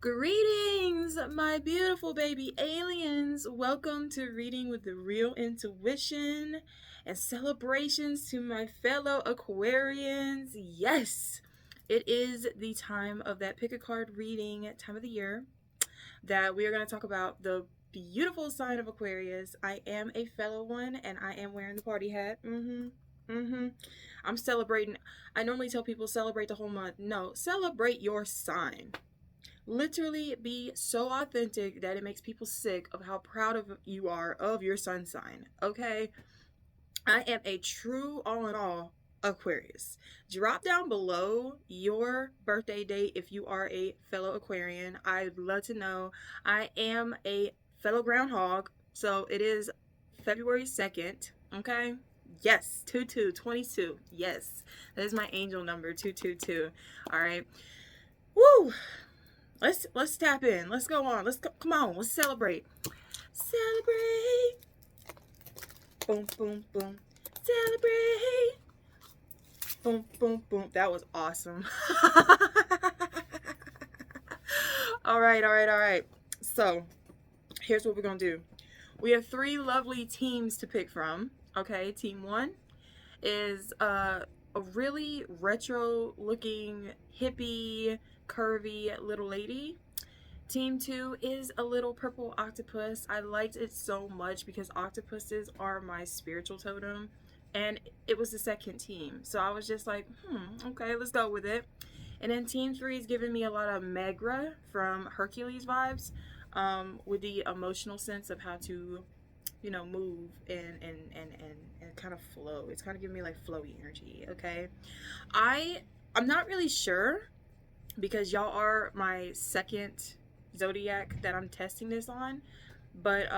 Greetings, my beautiful baby aliens. Welcome to Reading with the Real Intuition and celebrations to my fellow Aquarians. Yes, it is the time of that pick a card reading time of the year that we are going to talk about the beautiful sign of Aquarius. I am a fellow one and I am wearing the party hat. I'm celebrating. I normally tell people celebrate the whole month. No, celebrate your sign. Literally be so authentic that it makes people sick of how proud of you are of your sun sign. Okay, I am a true all in all Aquarius. Drop down below your birthday date if you are a fellow Aquarian. I'd love to know. I am a fellow groundhog, so it is February 2nd. Okay, yes, 22. Yes, that is my angel number, 222. All right, woo. Let's tap in. Let's go on. Let's go. Come on. Let's celebrate. Celebrate. Boom, boom, boom. Celebrate. Boom, boom, boom. That was awesome. All right. So, here's what we're going to do. We have 3 lovely teams to pick from. Okay, team 1 is a really retro looking hippie curvy little lady. Team 2 is a little purple octopus. I liked it so much because octopuses are my spiritual totem, and it was the second team, so I was just like, okay, let's go with it. And then team 3 is giving me a lot of 𝒔𝒆 from Hercules vibes, with the emotional sense of how to, move and kind of flow. It's kind of giving me like flowy energy. Okay, I'm not really sure, because y'all are my second zodiac that I'm testing this on, but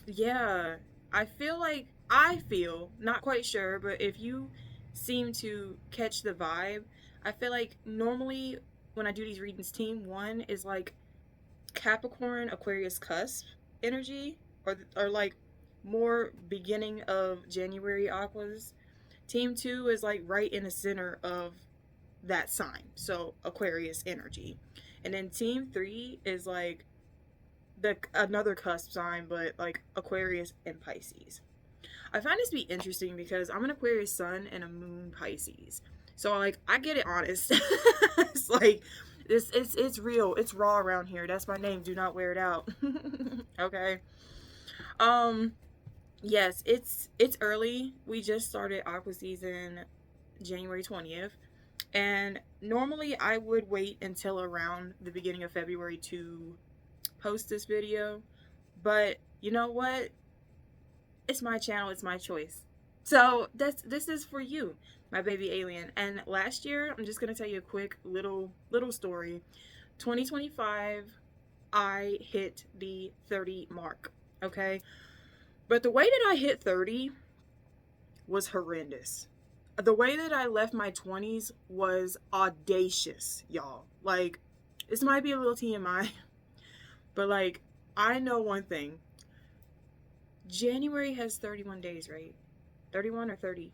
yeah, I feel not quite sure, but if you seem to catch the vibe, I feel like normally when I do these readings, team 1 is like Capricorn Aquarius cusp energy, or like more beginning of January Aquas. Team 2 is like right in the center of that sign, so Aquarius energy. And then team 3 is like another cusp sign, but like Aquarius and Pisces. I find this to be interesting because I'm an Aquarius sun and a moon Pisces, so like I get it honest. It's like it's real, it's raw around here. That's my name, do not wear it out. Okay, yes, it's early. We just started Aqua season January 20th. And normally I would wait until around the beginning of February to post this video, but you know what? It's my channel, it's my choice. So this is for you, my baby alien. And last year, I'm just gonna tell you a quick little story. 2025, I hit the 30 mark. Okay, but the way that I hit 30 was horrendous. The way that I left my 20s was audacious, y'all. Like, this might be a little TMI, but like, I know one thing. January has 31 days, right? 31 or 30?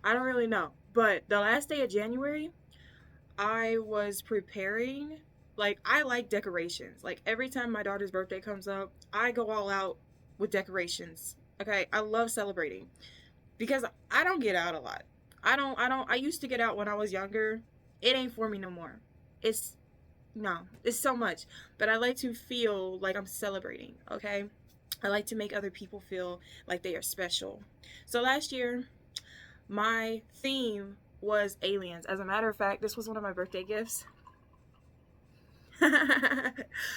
I don't really know. But the last day of January, I was preparing. Like, I like decorations. Like, every time my daughter's birthday comes up, I go all out with decorations. Okay, I love celebrating because I don't get out a lot. I used to get out when I was younger. It ain't for me no more. It's so much. But I like to feel like I'm celebrating, okay? I like to make other people feel like they are special. So last year, my theme was aliens. As a matter of fact, this was one of my birthday gifts.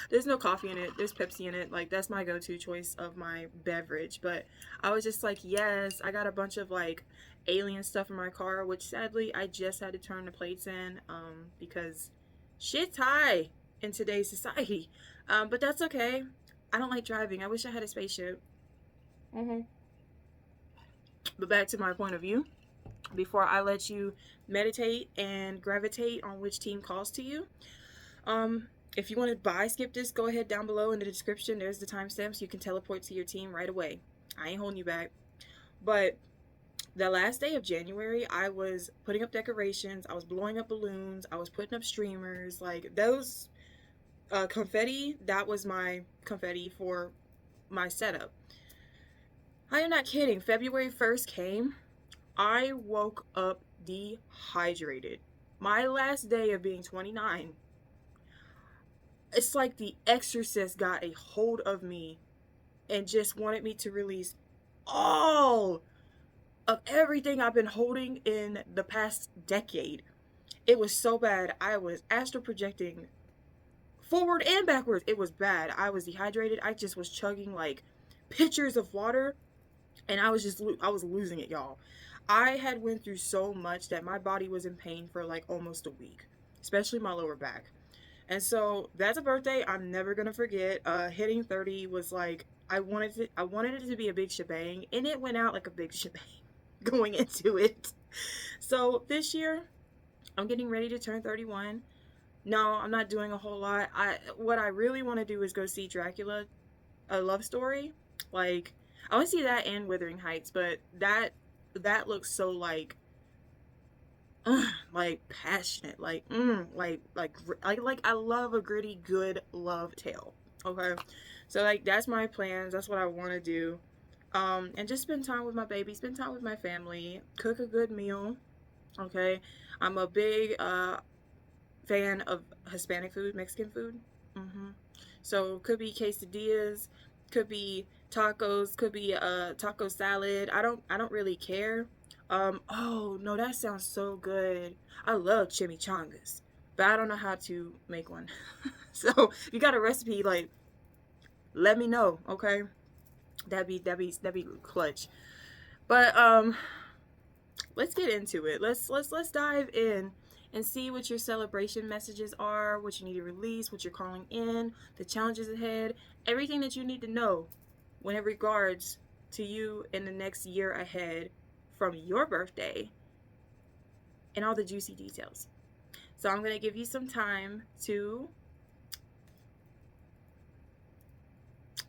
There's no coffee in it, there's Pepsi in it. Like, that's my go-to choice of my beverage. But I was just like, yes, I got a bunch of like alien stuff in my car, which sadly I just had to turn the plates in because shit's high in today's society. But that's okay. I don't like driving. I wish I had a spaceship. But back to my point of view, before I let you meditate and gravitate on which team calls to you, if you want to buy Skip This, go ahead down below in the description. There's the timestamps. You can teleport to your team right away. I ain't holding you back. But the last day of January, I was putting up decorations. I was blowing up balloons. I was putting up streamers. Like, those confetti. That was my confetti for my setup. I am not kidding. February 1st came. I woke up dehydrated. My last day of being 29. It's like the exorcist got a hold of me and just wanted me to release all of everything I've been holding in the past decade. It was so bad. I was astral projecting forward and backwards. It was bad. I was dehydrated. I just was chugging like pitchers of water, and I was losing it, y'all. I had went through so much that my body was in pain for like almost a week, especially my lower back. And so that's a birthday I'm never gonna forget. Hitting 30 was like, I wanted it to be a big shebang, and it went out like a big shebang going into it. So this year I'm getting ready to turn 31. No, I'm not doing a whole lot. What I really want to do is go see Dracula, A Love Story. Like, I want to see that and Wuthering Heights, but that looks so like passionate, like I love a gritty, good love tale. Okay, so like that's my plans. That's what I want to do, and just spend time with my baby, spend time with my family, cook a good meal. Okay, I'm a big fan of Hispanic food, Mexican food. So could be quesadillas, could be tacos, could be taco salad. I don't really care. Oh no, that sounds so good. I love chimichangas, but I don't know how to make one. So if you got a recipe, like, let me know, okay? That'd be clutch. But let's get into it. Let's dive in and see what your celebration messages are, what you need to release, what you're calling in, the challenges ahead, everything that you need to know when it regards to you in the next year ahead from your birthday, and all the juicy details. So I'm going to give you some time to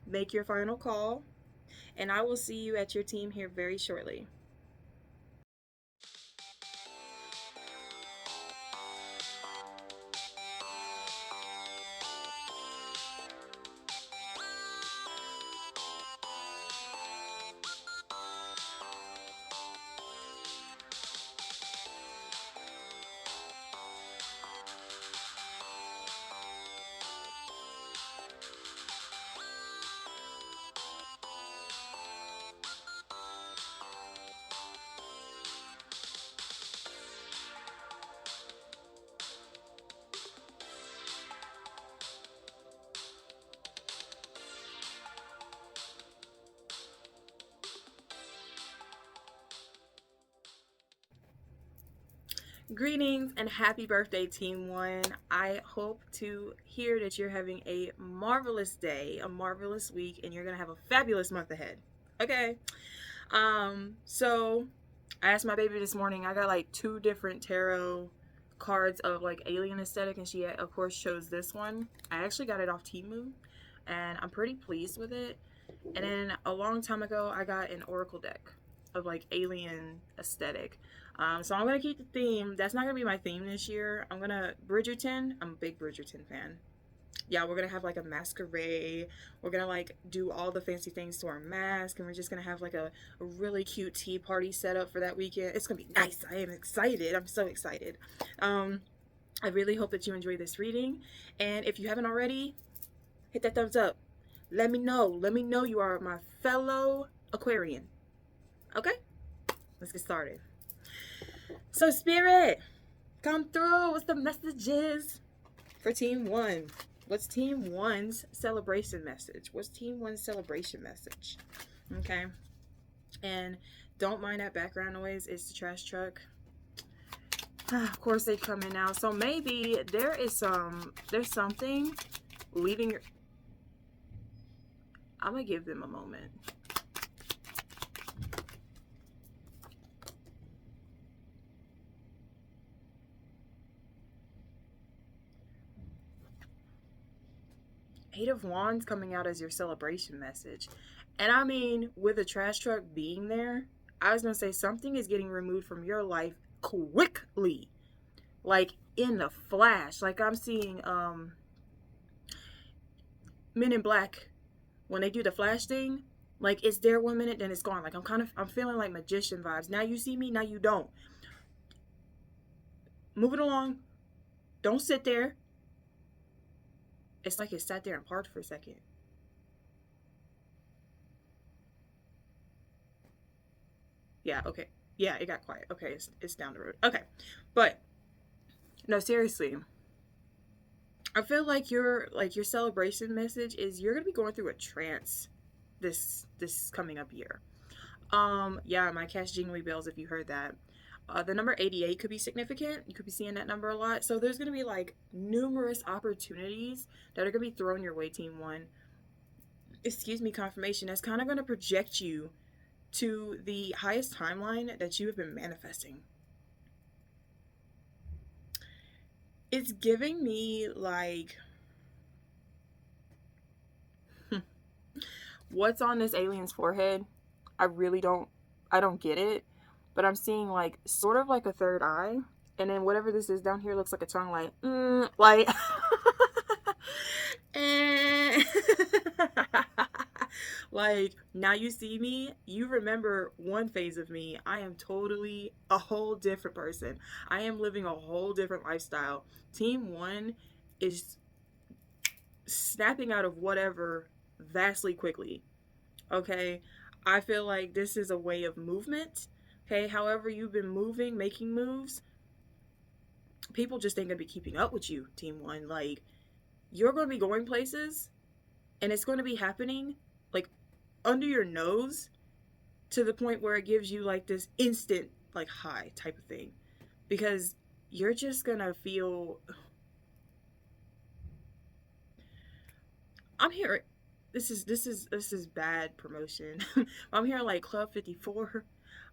make your final call, and I will see you at your team here very shortly. Greetings and happy birthday, Team 1. I hope to hear that you're having a marvelous day, a marvelous week, and you're going to have a fabulous month ahead. Okay. So I asked my baby this morning, I got like 2 different tarot cards of like alien aesthetic, and she of course chose this one. I actually got it off Temu, and I'm pretty pleased with it. And then a long time ago, I got an oracle deck of like alien aesthetic. So I'm going to keep the theme. That's not going to be my theme this year. I'm a big Bridgerton fan. Yeah, we're going to have like a masquerade. We're going to like do all the fancy things to our mask, and we're just going to have like a really cute tea party set up for that weekend. It's going to be nice. I am excited. I'm so excited. I really hope that you enjoy this reading. And if you haven't already, hit that thumbs up. Let me know. Let me know you are my fellow Aquarian. Okay? Let's get started. So Spirit, come through. What's the messages for Team 1? What's Team 1's celebration message? What's Team 1's celebration message? Okay. And don't mind that background noise. It's the trash truck. Of course they come in now. So maybe there's something leaving your... I'm going to give them a moment. Eight of Wands coming out as your celebration message. And I mean, with a trash truck being there, I was going to say something is getting removed from your life quickly. Like in the flash. Like I'm seeing Men in Black, when they do the flash thing, like it's there 1 minute, then it's gone. Like I'm feeling like magician vibes. Now you see me, now you don't. Move it along. Don't sit there. It's like it sat there and parked for a second. Yeah, okay. Yeah, it got quiet. Okay, it's down the road. Okay. But no, seriously. I feel like your celebration message is you're gonna be going through a trance this coming up year. Yeah, my cash jingly bells if you heard that. The number 88 could be significant. You could be seeing that number a lot. So there's gonna be like numerous opportunities that are gonna be thrown your way, Team One. Excuse me, confirmation. That's kind of gonna project you to the highest timeline that you have been manifesting. It's giving me like what's on this alien's forehead. I don't get it, but I'm seeing like sort of like a third eye, and then whatever this is down here looks like a tongue, like like now you see me, you remember one phase of me. I am totally a whole different person. I am living a whole different lifestyle. Team One is snapping out of whatever vastly quickly. Okay, I feel like this is a way of movement. Okay, however you've been moving, making moves, people just ain't gonna be keeping up with you, Team One. Like, you're gonna be going places, and it's gonna be happening like under your nose to the point where it gives you like this instant like high type of thing, because you're just gonna feel. I'm here. This is bad promotion. I'm hearing like Club 54.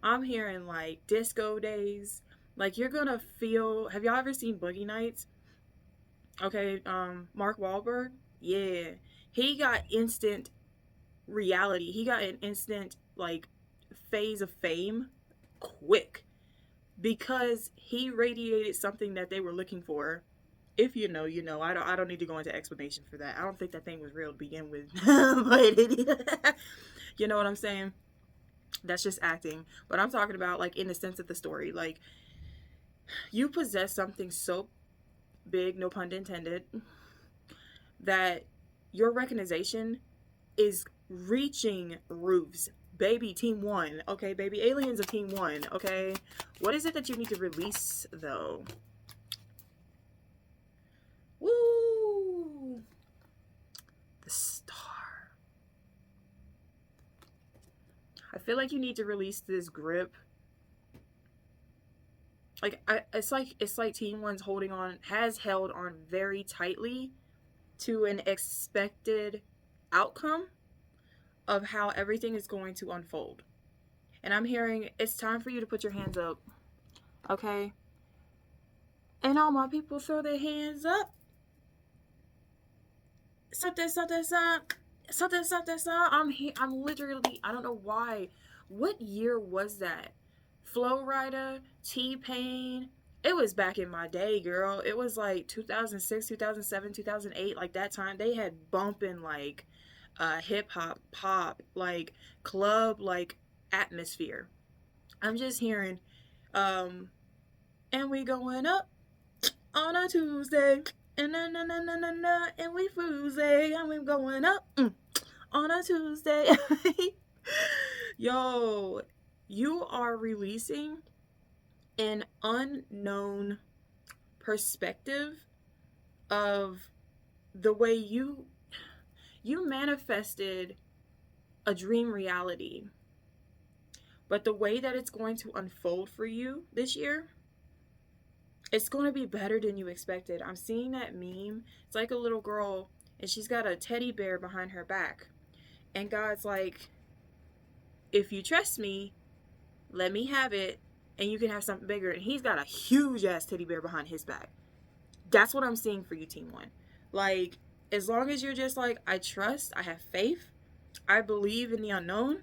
I'm hearing like disco days. Like you're gonna feel. Have y'all ever seen Boogie Nights? Okay, Mark Wahlberg. Yeah, he got instant reality. He got an instant like phase of fame quick because he radiated something that they were looking for. If you know, you know. I don't need to go into explanation for that. I don't think that thing was real to begin with. But you know what I'm saying? That's just acting. But I'm talking about like in the sense of the story. Like you possess something so big, no pun intended, that your recognition is reaching roofs. Baby, Team One. Okay, baby aliens of Team One. Okay, what is it that you need to release though? Woo! The star. I feel like you need to release this grip. Like it's like Team One's has held on very tightly to an expected outcome of how everything is going to unfold. And I'm hearing it's time for you to put your hands up. Okay? And all my people throw their hands up. Something. I'm literally, I don't know why. What year was that? Flow Rider, T-Pain. It was back in my day, girl. It was like 2006, 2007, 2008. Like that time, they had bumping like hip hop, pop, like club, like atmosphere. I'm just hearing, and we going up on a Tuesday, and and we Tuesday, and we going up on a Tuesday. Yo, you are releasing an unknown perspective of the way you manifested a dream reality, but the way that it's going to unfold for you this year, it's going to be better than you expected. I'm seeing that meme. It's like a little girl and she's got a teddy bear behind her back, and God's like, if you trust me, let me have it and you can have something bigger. And he's got a huge ass teddy bear behind his back. That's what I'm seeing for you, Team One. Like, as long as you're just like, I trust, I have faith, I believe in the unknown,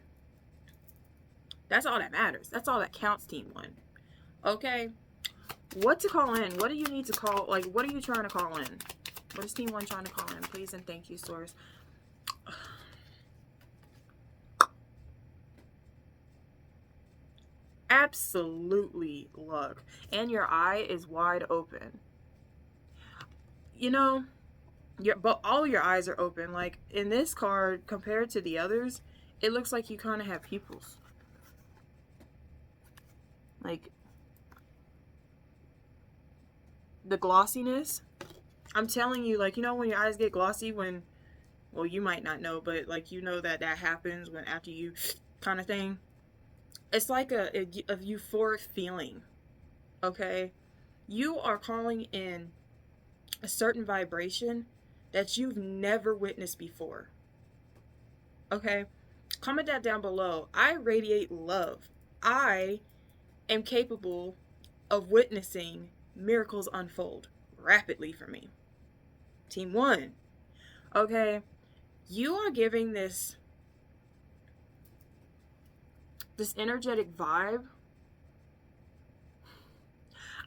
that's all that matters. That's all that counts, Team One. Okay? What to call in? What do you need to call? Like, what are you trying to call in? What is Team One trying to call in? Please and thank you, Source. absolutely luck. And your eye is wide open. You know, but all your eyes are open. Like in this card, compared to the others, it looks like you kind of have pupils. Like the glossiness. I'm telling you, like, you know when your eyes get glossy when, well, you might not know, but like you know that happens when after you kind of thing. It's like a euphoric feeling. Okay? You are calling in a certain vibration that you've never witnessed before. Okay? Comment that down below. I radiate love. I am capable of witnessing miracles unfold rapidly for me. Team 1. Okay? You are giving this energetic vibe.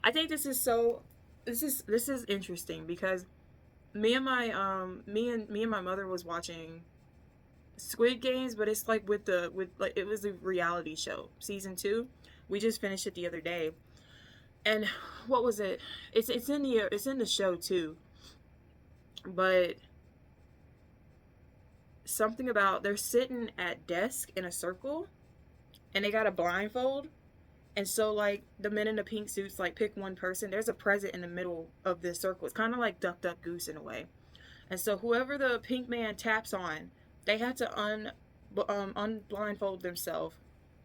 I think this is interesting because me and my mother was watching Squid Games, but it's like it was a reality show, season 2. We just finished it the other day. And what was it? It's in the show too. But something about they're sitting at desk in a circle and they got a blindfold. And so, like, the men in the pink suits, like, pick one person. There's a present in the middle of this circle. It's kind of like Duck, Duck, Goose in a way. And so, whoever the pink man taps on, they have to unblindfold themselves,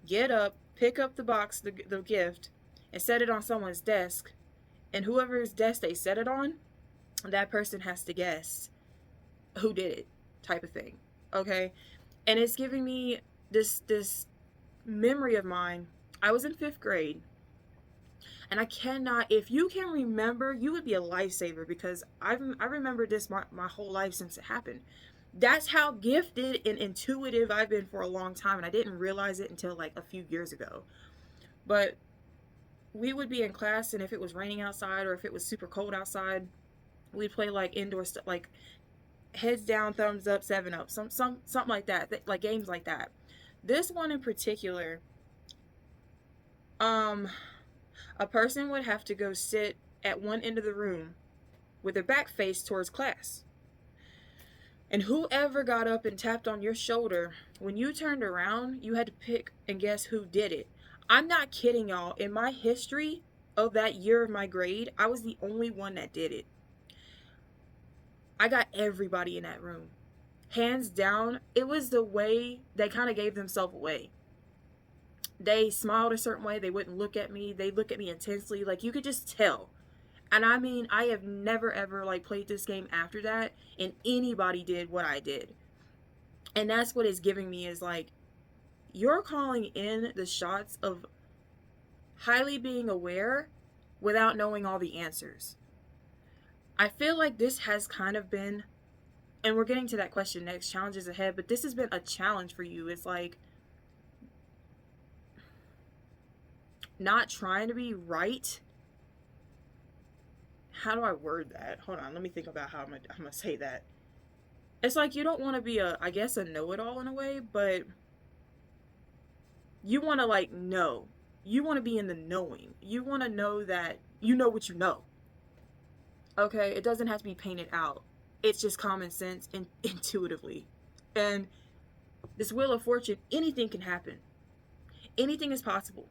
get up, pick up the box, the gift, and set it on someone's desk. And whoever's desk they set it on, that person has to guess who did it, type of thing. Okay? And it's giving me this memory of mine. I was in 5th grade, and I cannot, if you can remember, you would be a lifesaver, because I remember this my whole life since it happened. That's how gifted and intuitive I've been for a long time, and I didn't realize it until like a few years ago. But we would be in class, and if it was raining outside or if it was super cold outside, we'd play like indoor stuff, like heads down, thumbs up, 7-Up, something like that, like games like that. This one in particular, a person would have to go sit at one end of the room with their back face towards class. And whoever got up and tapped on your shoulder, when you turned around, you had to pick and guess who did it. I'm not kidding, y'all. In my history of that year of my grade, I was the only one that did it. I got everybody in that room. Hands down, it was the way they kind of gave themselves away. They smiled a certain way. They wouldn't look at me. They'd look at me intensely. Like, you could just tell. And I mean, I have never ever like played this game after that, and anybody did what I did. And that's what it's giving me, is like, you're calling in the shots of highly being aware without knowing all the answers. I feel like this has kind of been, and we're getting to that question next, challenges ahead, but this has been a challenge for you. It's like, not trying to be right. How do I word that? Hold on, let me think about how I'm gonna say that. It's like you don't want to be I guess a know-it-all in a way, but you want to like know. You want to be in the knowing. You want to know that you know what you know. Okay, it doesn't have to be painted out. It's just common sense and intuitively. And this Wheel of Fortune, anything can happen. Anything is possible.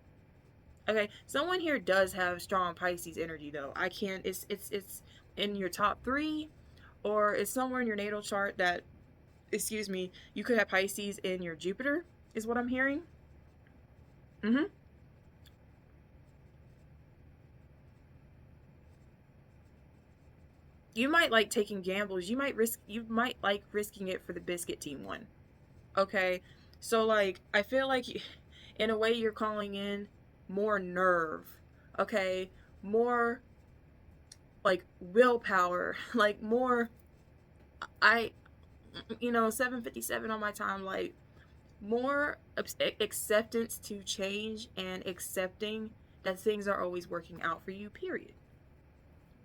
Okay, someone here does have strong Pisces energy though. I can't, it's in your top 3, or it's somewhere in your natal chart that, excuse me, you could have Pisces in your Jupiter, is what I'm hearing. You might like taking gambles. You might like risking it for the biscuit team one. Okay, so like, I feel like in a way you're calling in more nerve, okay, more like willpower, like more, 7:57 on my time, like more acceptance to change and accepting that things are always working out for you, period.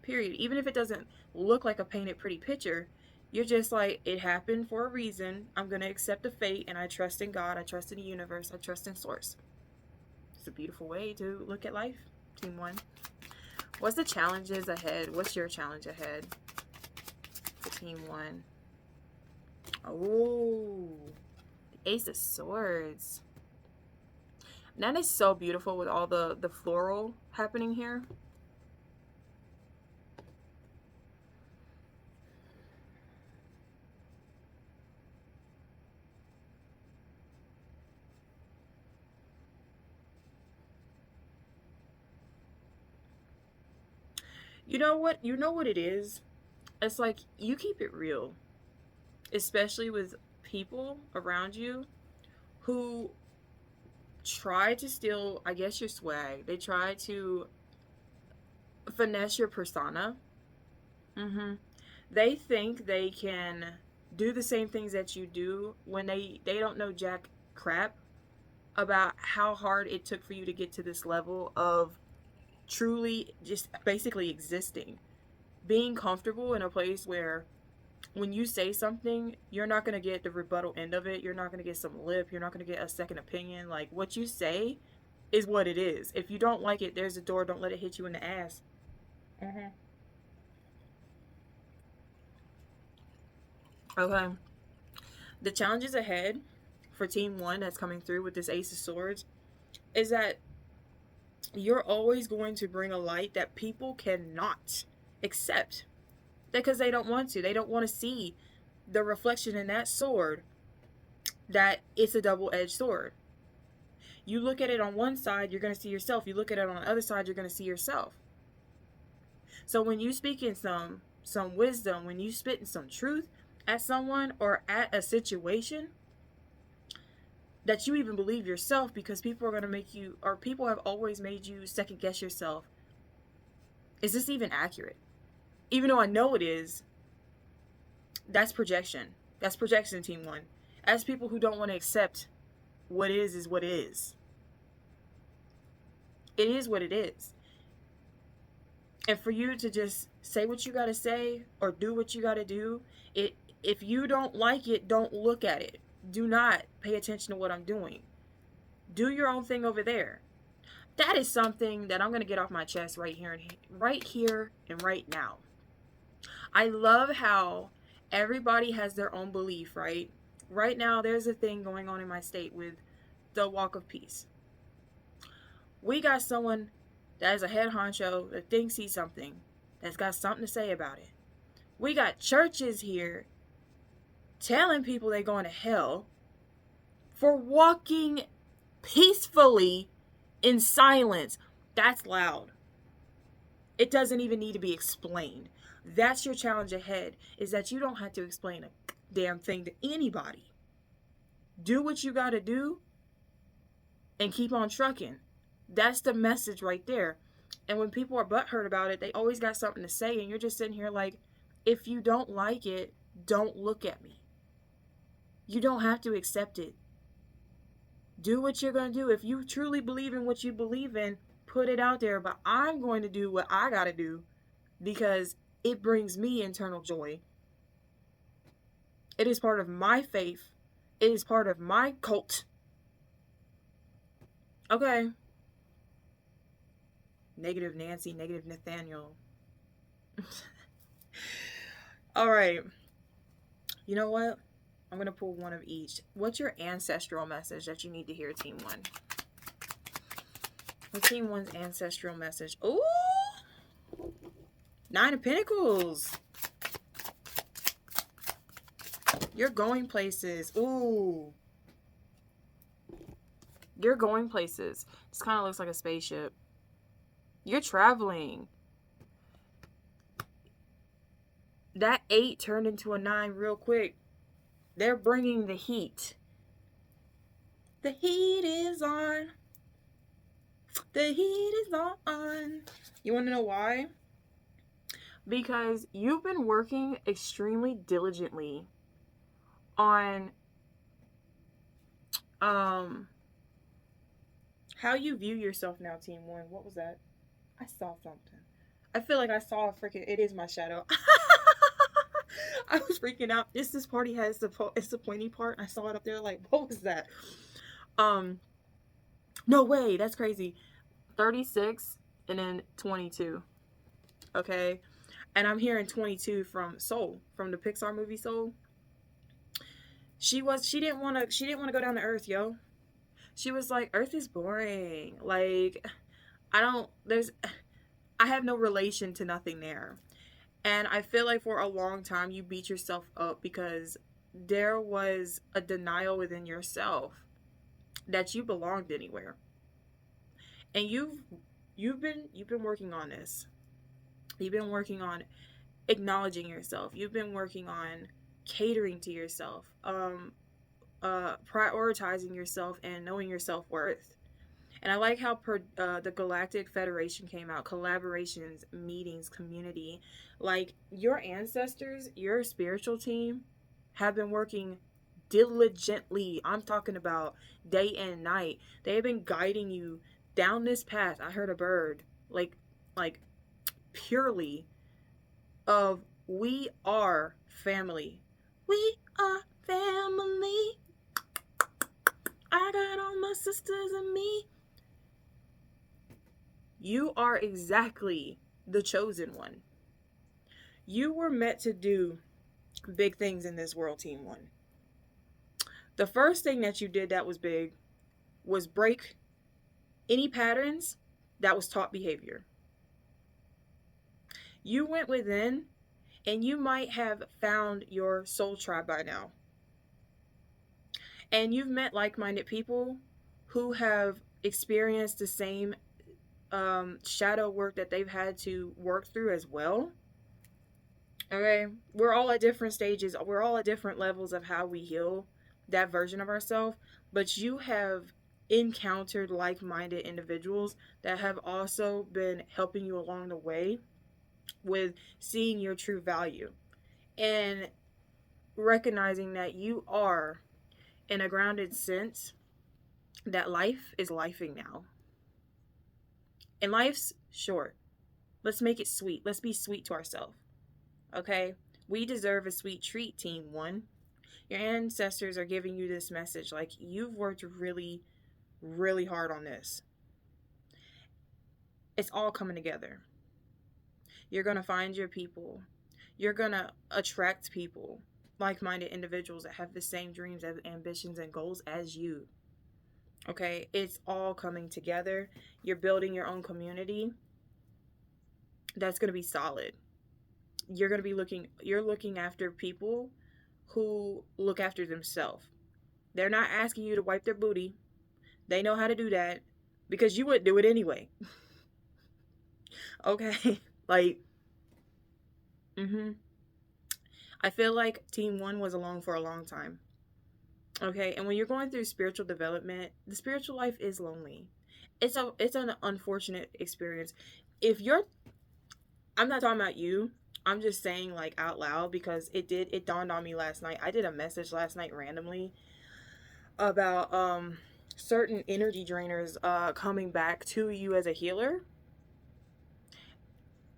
Even if it doesn't look like a painted pretty picture, you're just like, it happened for a reason. I'm going to accept the fate, and I trust in God, I trust in the universe, I trust in source. It's a beautiful way to look at life, Team 1. What's the challenges ahead? What's your challenge ahead for Team 1? Oh, the Ace of Swords. That is so beautiful with all the floral happening here. You know what? You know what it is? It's like you keep it real, especially with people around you who try to steal, I guess, your swag. They try to finesse your persona. They think they can do the same things that you do when they don't know jack crap about how hard it took for you to get to this level of truly just basically existing, being comfortable in a place where when you say something, you're not going to get the rebuttal end of it. You're not going to get some lip. You're not going to get a second opinion. Like, what you say is what it is. If you don't like it, there's a door. Don't let it hit you in the ass. Okay. The challenges ahead for Team 1 that's coming through with this Ace of Swords is that you're always going to bring a light that people cannot accept because they don't want to. They don't want to see the reflection in that sword that it's a double-edged sword. You look at it on one side, you're going to see yourself. You look at it on the other side, you're going to see yourself. So when you speak in some wisdom, when you spit in some truth at someone or at a situation, that you even believe yourself, because people are going to make you, or people have always made you second guess yourself. Is this even accurate? Even though I know it is, that's projection. That's projection, Team 1. As people who don't want to accept what is what it is. It is what it is. And for you to just say what you got to say or do what you got to do, if you don't like it, don't look at it. Do not pay attention to what I'm doing. Do your own thing over there. That is something that I'm going to get off my chest right here and right now. I love how everybody has their own belief, right? Right now, there's a thing going on in my state with the walk of peace. We got someone that is a head honcho that thinks he's something, that's got something to say about it. We got churches here telling people they're going to hell for walking peacefully in silence. That's loud. It doesn't even need to be explained. That's your challenge ahead, is that you don't have to explain a damn thing to anybody. Do what you got to do and keep on trucking. That's the message right there. And when people are butthurt about it, they always got something to say, and you're just sitting here like, if you don't like it, don't look at me. You don't have to accept it. Do what you're going to do. If you truly believe in what you believe in, put it out there. But I'm going to do what I got to do because it brings me internal joy. It is part of my faith. It is part of my cult. Okay. Negative Nancy, negative Nathaniel. All right. You know what? I'm going to pull one of each. What's your ancestral message that you need to hear, Team 1? What's Team 1's ancestral message? Ooh! 9 of Pentacles. You're going places. Ooh. You're going places. This kind of looks like a spaceship. You're traveling. That 8 turned into a 9 real quick. They're bringing the heat. The heat is on. The heat is on. You want to know why? Because you've been working extremely diligently on how you view yourself now, Team 1. What was that? I saw something. I feel like I saw a freaking... It is my shadow. I was freaking out. This party has it's the pointy part. I saw it up there like, what was that? No way, that's crazy. 36 and then 22. Okay. And I'm hearing 22 from Soul, from the Pixar movie Soul. She didn't want to go down to Earth, yo. She was like, Earth is boring. Like, I have no relation to nothing there. And I feel like for a long time you beat yourself up because there was a denial within yourself that you belonged anywhere. And you've been working on this. You've been working on acknowledging yourself. You've been working on catering to yourself, prioritizing yourself and knowing your self-worth. And I like how the Galactic Federation came out, collaborations, meetings, community. Like, your ancestors, your spiritual team have been working diligently. I'm talking about day and night. They have been guiding you down this path. I heard a bird, like purely of we are family. We are family. I got all my sisters and me. You are exactly the chosen one. You were meant to do big things in this world, Team One. The first thing that you did that was big was break any patterns that was taught behavior. You went within and you might have found your soul tribe by now. And you've met like-minded people who have experienced the same shadow work that they've had to work through as well. Okay, we're all at different stages. We're all at different levels of how we heal that version of ourselves. But you have encountered like-minded individuals that have also been helping you along the way with seeing your true value and recognizing that you are, in a grounded sense, that life is lifing now. And life's short. Let's make it sweet. Let's be sweet to ourselves. Okay? We deserve a sweet treat, Team One. Your ancestors are giving you this message. Like, you've worked really, really hard on this. It's all coming together. You're going to find your people. You're going to attract people, like-minded individuals that have the same dreams, ambitions, and goals as you. Okay, it's all coming together. You're building your own community that's going to be solid. You're looking after people who look after themselves. They're not asking you to wipe their booty. They know how to do that because you wouldn't do it anyway. Okay, like, I feel like Team One was alone for a long time. Okay, and when you're going through spiritual development, the spiritual life is lonely. It's an unfortunate experience. I'm not talking about you. I'm just saying, like, out loud, because it dawned on me last night. I did a message last night randomly about certain energy drainers coming back to you as a healer.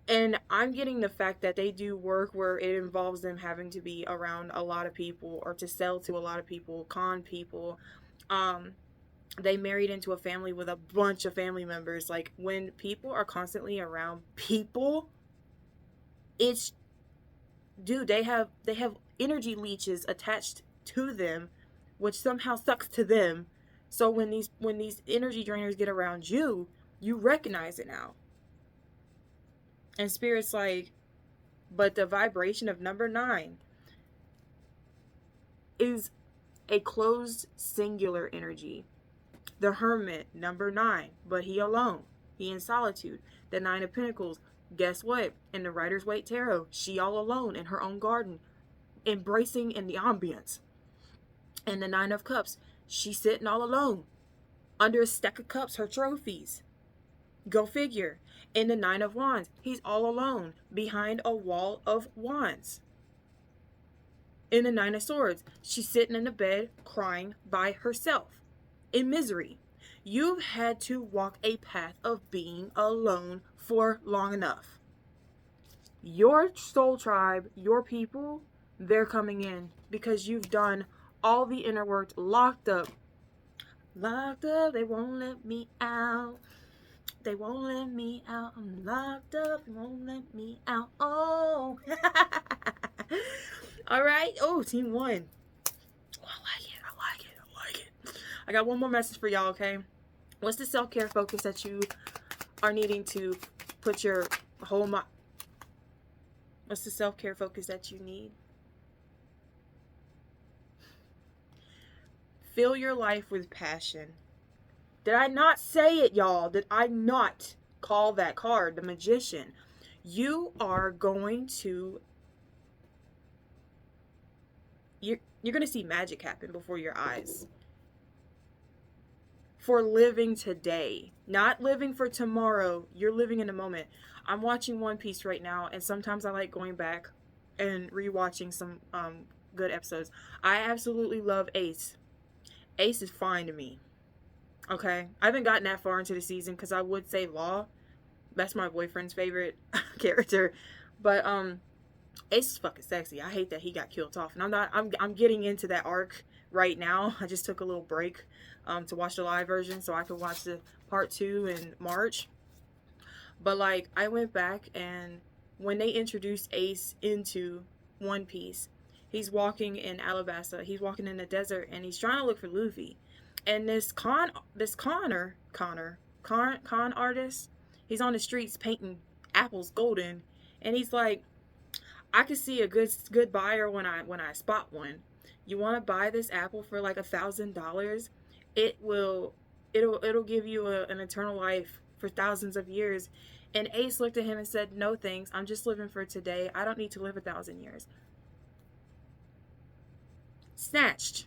And I'm getting the fact that they do work where it involves them having to be around a lot of people or to sell to a lot of people, con people. They married into a family with a bunch of family members. Like, when people are constantly around people, they have energy leeches attached to them, which somehow sucks to them. So when these energy drainers get around you, you recognize it now. And Spirit's like, but the vibration of number 9 is a closed singular energy. The Hermit, number 9, but he alone. He in solitude. The 9 of Pentacles, guess what? In the Rider-Waite Tarot, she all alone in her own garden, embracing in the ambience. And the 9 of Cups, she's sitting all alone under a stack of cups, her trophies. Go figure. In the 9 of Wands, he's all alone behind a wall of wands. In the 9 of Swords, she's sitting in the bed crying by herself in misery. You've had to walk a path of being alone for long enough. Your soul tribe, your people, they're coming in because you've done all the inner work, locked up Locked up, they won't let me out. They won't let me out. I'm locked up, they won't let me out. Oh. All right. Oh, team 1. Oh, I like it. I like it. I like it. I got one more message for y'all, okay? What's the self-care focus that you are needing to put your whole mind? What's the self-care focus that you need? Fill your life with passion. Did I not say it, y'all? Did I not call that card the Magician? You are going to... You're going to see magic happen before your eyes. For living today. Not living for tomorrow. You're living in the moment. I'm watching One Piece right now, and sometimes I like going back and rewatching some good episodes. I absolutely love Ace. Ace is fine to me. Okay? I haven't gotten that far into the season because I would say Law. That's my boyfriend's favorite character. But Ace is fucking sexy. I hate that he got killed off. And I'm getting into that arc right now. I just took a little break to watch the live version so I could watch the part 2 in March. But like, I went back, and when they introduced Ace into One Piece, he's walking in Alabasta. He's walking in the desert, and he's trying to look for Luffy. And this con artist, he's on the streets painting apples golden, and he's like, I can see a good buyer when I spot one. You want to buy this apple for like $1,000? It'll give you an eternal life for thousands of years. And Ace looked at him and said, no thanks, I'm just living for today. I don't need to live 1,000 years. Snatched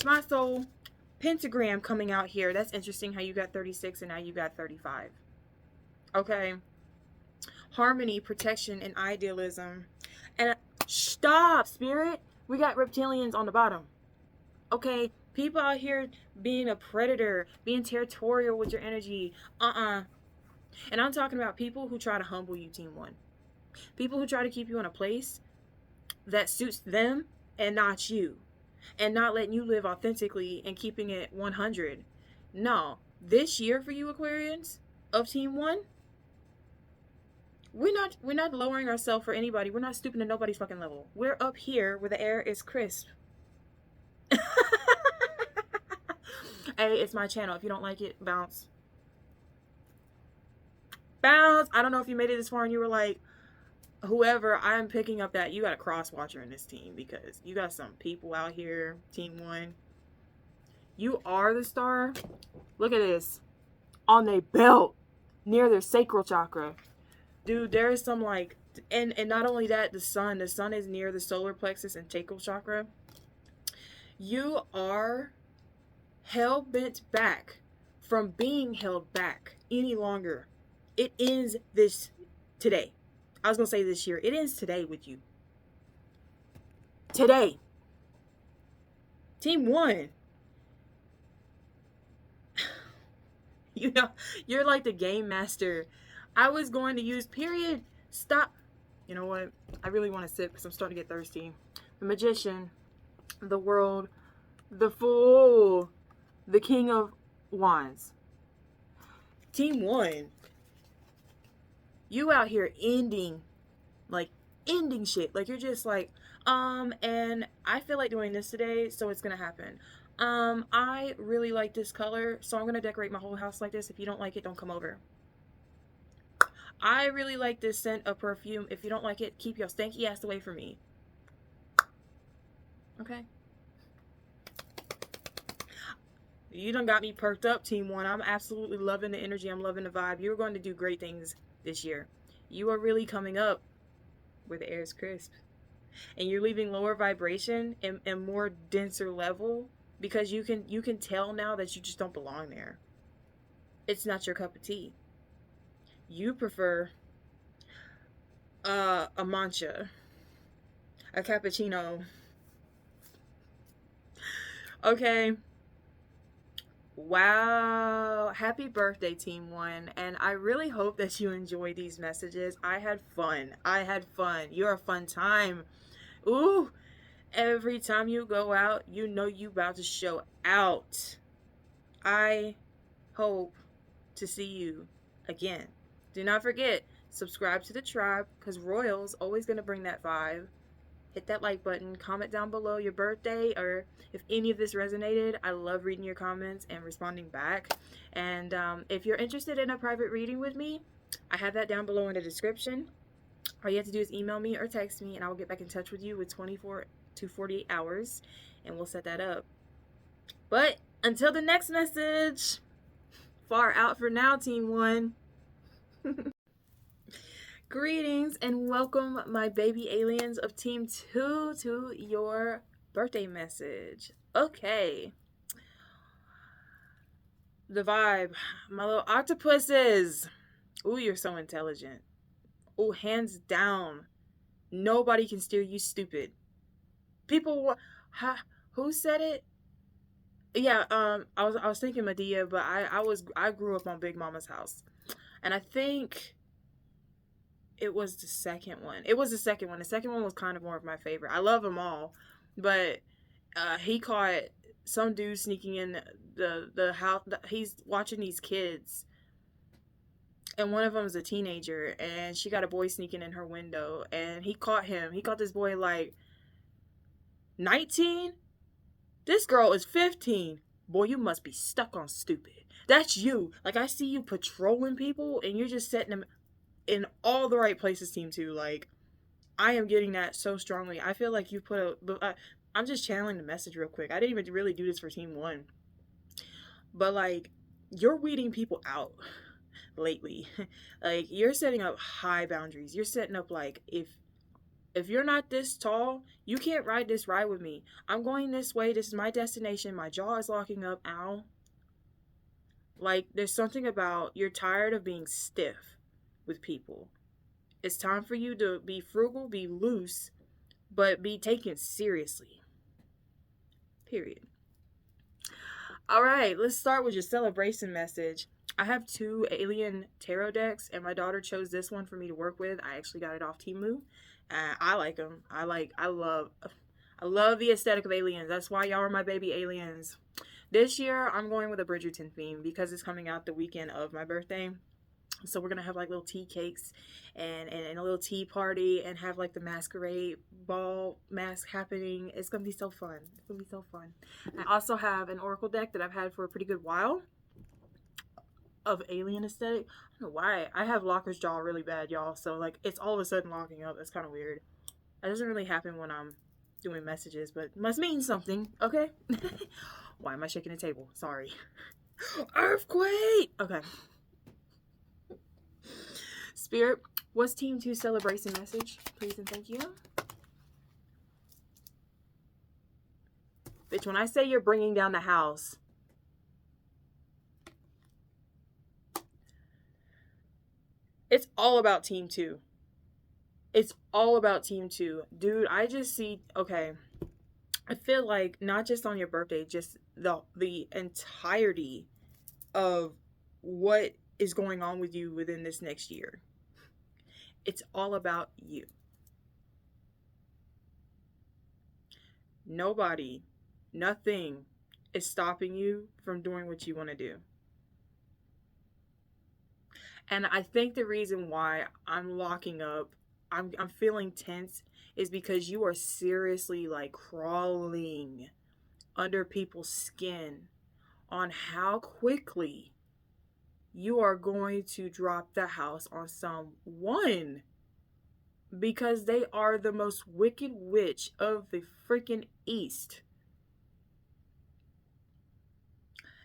my soul. Pentagram coming out here. That's interesting how you got 36 and now you got 35. Okay. Harmony, protection, and idealism. And stop, Spirit. We got reptilians on the bottom. Okay. People out here being a predator, being territorial with your energy. And I'm talking about people who try to humble you, Team 1. People who try to keep you in a place that suits them and not you. And not letting you live authentically and keeping it 100. No. This year for you, Aquarians, of Team 1, we're not lowering ourselves for anybody. We're not stooping to nobody's fucking level. We're up here where the air is crisp. Hey, it's my channel. If you don't like it, bounce. Bounce. I don't know if you made it this far and you were like, whoever, I'm picking up that you got a cross watcher in this team, because you got some people out here, Team 1. You are the star. Look at this. On their belt, near their sacral chakra. Dude, there is some like, and not only that, the sun is near the solar plexus and sacral chakra. You are hell-bent back from being held back any longer. It ends this today. I was going to say this year. It ends today with you. Today. Team 1. You know, you're like the game master. I was going to use period. Stop. You know what? I really want to sip because I'm starting to get thirsty. The Magician. The World. The Fool. The King of Wands. Team 1. You out here ending shit. Like, you're just like, and I feel like doing this today, so it's gonna happen. I really like this color, so I'm gonna decorate my whole house like this. If you don't like it, don't come over. I really like this scent of perfume. If you don't like it, keep your stanky ass away from me. Okay? You done got me perked up, Team 1. I'm absolutely loving the energy. I'm loving the vibe. You're going to do great things this year. You are really coming up where the air is crisp. And you're leaving lower vibration and more denser level, because you can tell now that you just don't belong there. It's not your cup of tea. You prefer a matcha, a cappuccino. Okay. Wow. Happy birthday, Team 1. And I really hope that you enjoy these messages. I had fun. You're a fun time. Ooh. Every time you go out, you know you about to show out. I hope to see you again. Do not forget, subscribe to the tribe, because Royal's always going to bring that vibe. Hit that like button. Comment down below your birthday or if any of this resonated. I love reading your comments and responding back. And if you're interested in a private reading with me, I have that down below in the description. All you have to do is email me or text me, and I will get back in touch with you with 24 to 48 hours, and we'll set that up. But until the next message, far out for now, Team 1. Greetings and welcome, my baby aliens of Team 2, to your birthday message. Okay. The vibe. My little octopuses. Ooh, you're so intelligent. Ooh, hands down. Nobody can steer you stupid. People, who said it? Yeah, I was thinking Medea, but I grew up on Big Mama's house. And I think it was the second one. It was the second one. The second one was kind of more of my favorite. I love them all, but he caught some dude sneaking in the house. He's watching these kids, and one of them is a teenager, and she got a boy sneaking in her window, and he caught him. He caught this boy like 19. This girl is 15. Boy, you must be stuck on stupid. That's you. Like, I see you patrolling people, and you're just setting them in all the right places, Team 2. Like, I am getting that so strongly. I feel like you put I'm just channeling the message real quick. I didn't even really do this for Team 1. But, like, you're weeding people out lately. Like, you're setting up high boundaries. You're setting up, like, if you're not this tall, you can't ride this ride with me. I'm going this way. This is my destination. My jaw is locking up. Ow. Like, there's something about you're tired of being stiff with people. It's time for you to be frugal, be loose, but be taken seriously. Period. All right, let's start with your celebration message. I have 2 alien tarot decks, and my daughter chose this one for me to work with. I actually got it off Temu. I like them. I love the aesthetic of aliens. That's why y'all are my baby aliens. This year, I'm going with a Bridgerton theme because it's coming out the weekend of my birthday. So we're going to have like little tea cakes and a little tea party and have like the masquerade ball mask happening. It's going to be so fun. It's going to be so fun. I also have an oracle deck that I've had for a pretty good while of alien aesthetic. I don't know why. I have locker's jaw really bad, y'all. So like it's all of a sudden locking up. It's kind of weird. That doesn't really happen when I'm doing messages, but it must mean something, okay? Why am I shaking the table? Sorry. Earthquake! Okay. Spirit, what's Team 2 celebration message? Please and thank you. Bitch, when I say you're bringing down the house, it's all about Team 2. It's all about Team 2. Dude, I just see, okay, I feel like not just on your birthday, just the entirety of what is going on with you within this next year. It's all about you. Nobody, nothing is stopping you from doing what you want to do. And I think the reason why I'm locking up, I'm feeling tense, is because you are seriously like crawling under people's skin on how quickly you are going to drop the house on someone, because they are the most wicked witch of the freaking East.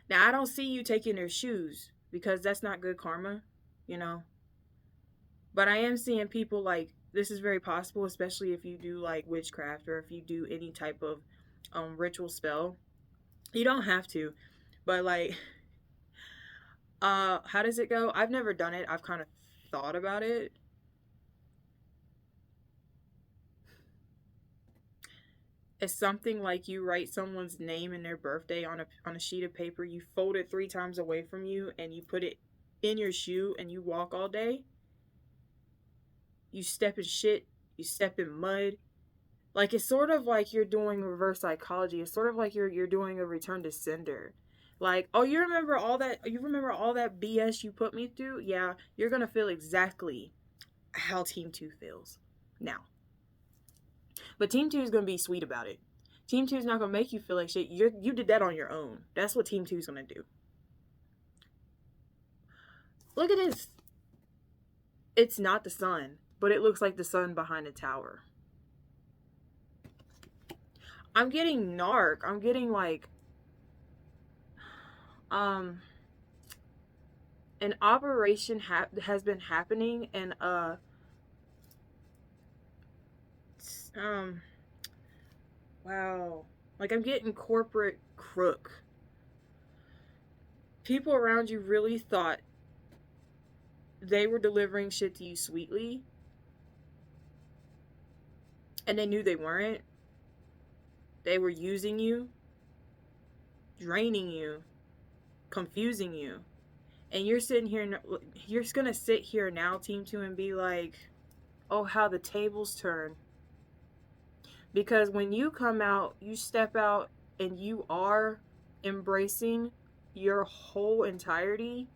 Now, I don't see you taking their shoes because that's not good karma, you know. But I am seeing people like, this is very possible, especially if you do like witchcraft or if you do any type of ritual spell. You don't have to, but like, how does it go? I've never done it. I've kind of thought about it. It's something like you write someone's name and their birthday on a sheet of paper, you fold it 3 times away from you, and you put it in your shoe and you walk all day. You step in shit, you step in mud. Like, it's sort of like you're doing reverse psychology. It's sort of like you're doing a return to sender. Like, oh, you remember all that BS you put me through? Yeah, you're gonna feel exactly how Team 2 feels now. But Team 2 is gonna be sweet about it. Team 2 is not gonna make you feel like shit. You did that on your own. That's what Team 2 is gonna do. Look at this. It's not the sun, but it looks like the sun behind the tower. I'm getting narc. I'm getting like an operation has been happening, and wow, like I'm getting corporate crook. People around you really thought they were delivering shit to you sweetly, and they knew they weren't. They were using you, draining you, confusing you. And you're sitting here, you're just gonna sit here now, Team 2, and be like, oh, how the tables turn. Because when you come out, you step out, and you are embracing your whole entirety,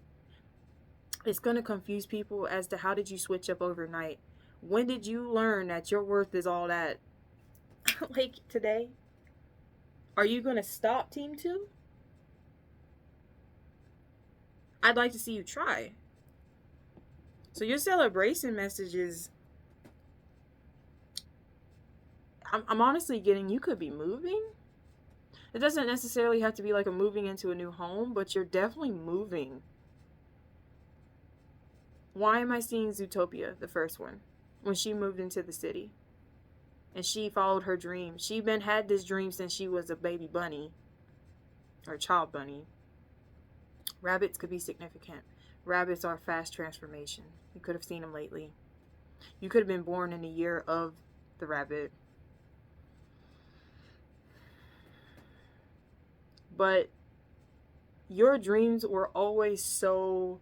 it's gonna confuse people as to how did you switch up overnight? When did you learn that your worth is all that? Like, today? Are you gonna stop, Team 2? I'd like to see you try. So your celebration messages, I'm honestly getting, you could be moving. It doesn't necessarily have to be like a moving into a new home, but you're definitely moving. Why am I seeing Zootopia, the first one, when she moved into the city? And she followed her dream. She had this dream since she was a baby bunny. Or child bunny. Rabbits could be significant. Rabbits are fast transformation. You could have seen them lately. You could have been born in the year of the rabbit. But your dreams were always so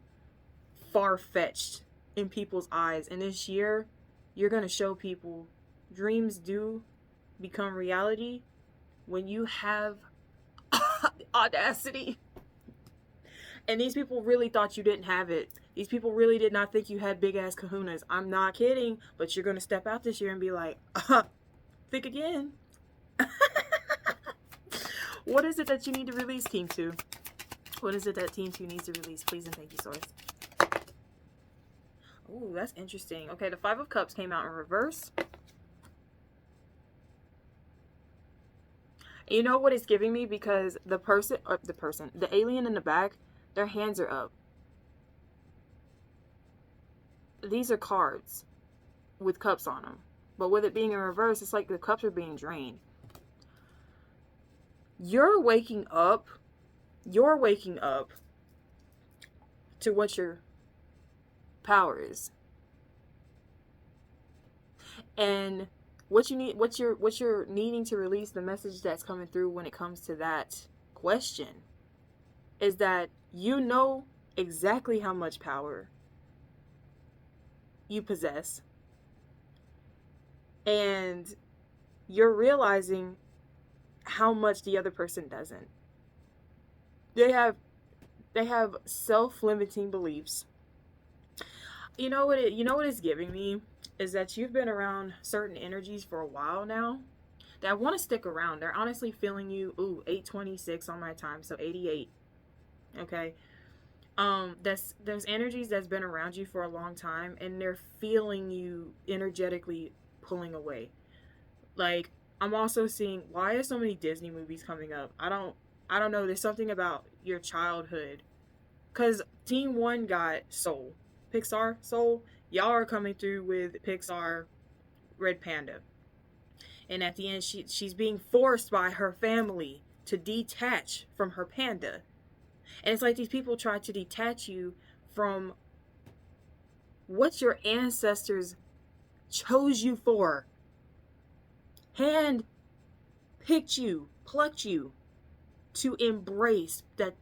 far-fetched in people's eyes. And this year, you're going to show people dreams do become reality when you have the audacity. And these people really thought you didn't have it. These people really did not think you had big ass kahunas. I'm not kidding, but you're going to step out this year and be like, think again. What is it that you need to release, Team 2? What is it that Team 2 needs to release? Please and thank you, Source. Ooh, that's interesting. Okay, the 5 of Cups came out in reverse. You know what it's giving me? Because the alien in the back, their hands are up. These are cards with cups on them. But with it being in reverse, it's like the cups are being drained. You're waking up to what your power is. And what you're needing to release, the message that's coming through when it comes to that question, is that you know exactly how much power you possess, and you're realizing how much the other person doesn't. They have self-limiting beliefs. You know what it's giving me is that you've been around certain energies for a while now that want to stick around. They're honestly feeling you. Ooh, 826 on my time, so 88. Okay. There's energies that's been around you for a long time, and they're feeling you energetically pulling away. Like, I'm also seeing, why are so many Disney movies coming up? I don't know. There's something about your childhood. Because Team 1 got Soul. Pixar, Soul. Y'all are coming through with Pixar, Red Panda. And at the end, she's being forced by her family to detach from her panda. And it's like these people try to detach you from what your ancestors chose you for. Hand picked you, plucked you to embrace that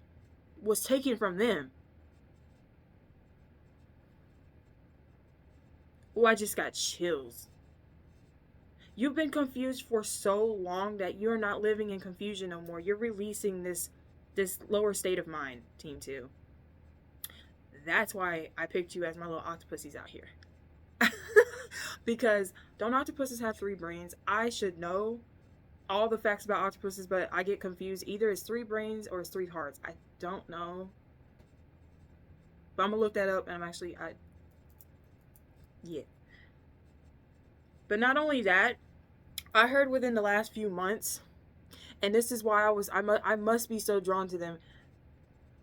was taken from them. Oh, I just got chills. You've been confused for so long that you're not living in confusion no more. You're releasing this lower state of mind, Team 2. That's why I picked you as my little octopuses out here. Because don't octopuses have 3 brains? I should know all the facts about octopuses, but I get confused. Either it's 3 brains or it's 3 hearts. I don't know. But I'm gonna look that up, and yeah. But not only that, I heard within the last few months, and this is why I must be so drawn to them.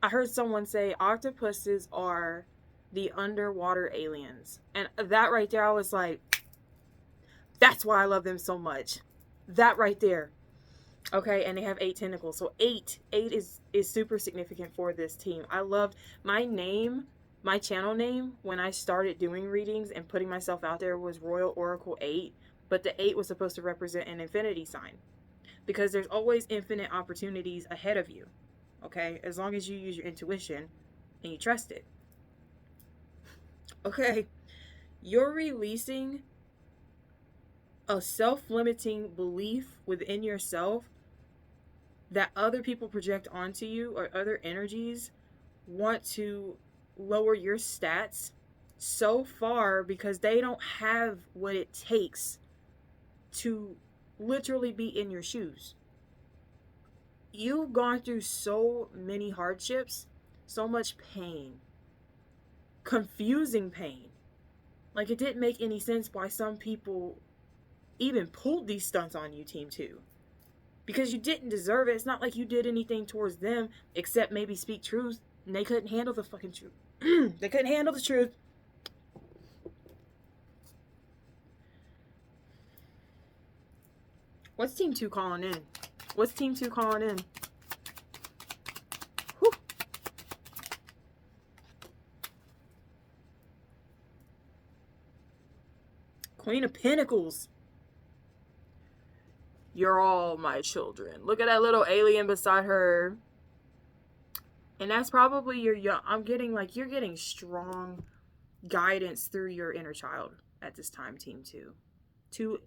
I heard someone say octopuses are the underwater aliens. And that right there, I was like, that's why I love them so much. That right there. Okay, and they have 8 tentacles. So 8 is super significant for this team. I loved my name, my channel name, when I started doing readings and putting myself out there, was Royal Oracle 8. But the 8 was supposed to represent an infinity sign, because there's always infinite opportunities ahead of you. Okay, as long as you use your intuition and you trust it. Okay, you're releasing a self-limiting belief within yourself that other people project onto you, or other energies want to lower your stats so far because they don't have what it takes to literally be in your shoes. You've gone through so many hardships, so much pain, confusing pain. Like, it didn't make any sense why some people even pulled these stunts on you, Team 2. Because you didn't deserve it. It's not like you did anything towards them except maybe speak truth, and they couldn't handle the fucking truth. They couldn't handle the truth. What's Team 2 calling in? What's Team 2 calling in? Whew. Queen of Pentacles. You're all my children. Look at that little alien beside her. And that's probably your young. I'm getting like you're getting strong guidance through your inner child at this time, Team 2. To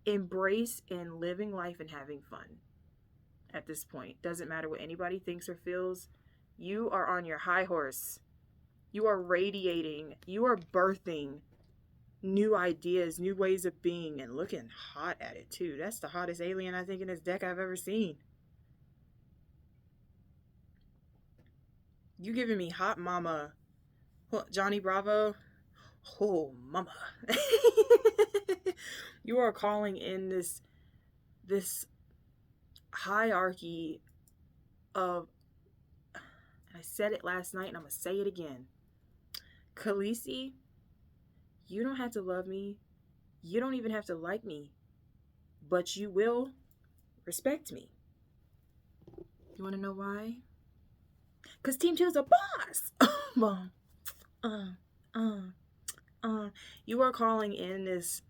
embrace and living life and having fun. At this point, doesn't matter what anybody thinks or feels. You are on your high horse. You are radiating. You are birthing new ideas, new ways of being, and looking hot at it too. That's the hottest alien I think in this deck I've ever seen. You giving me hot mama. Johnny Bravo. Oh, mama. You are calling in this hierarchy of, I said it last night and I'm going to say it again. Khaleesi, you don't have to love me. You don't even have to like me. But you will respect me. You want to know why? Because Team 2 is a boss. You are calling in this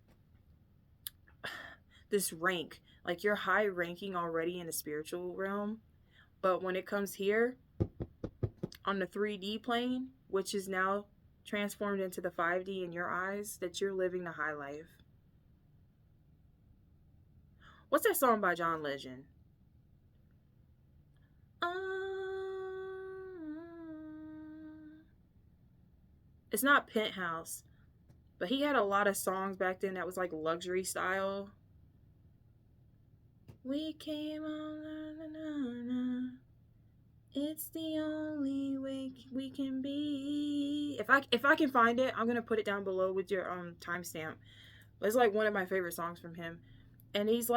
rank. Like, you're high ranking already in the spiritual realm. But when it comes here, on the 3D plane, which is now transformed into the 5D in your eyes, that you're living the high life. What's that song by John Legend? It's not Penthouse, but he had a lot of songs back then that was like luxury style. We came on, it's the only way we can be. If I can find it, I'm gonna put it down below with your timestamp. It's like one of my favorite songs from him, and he's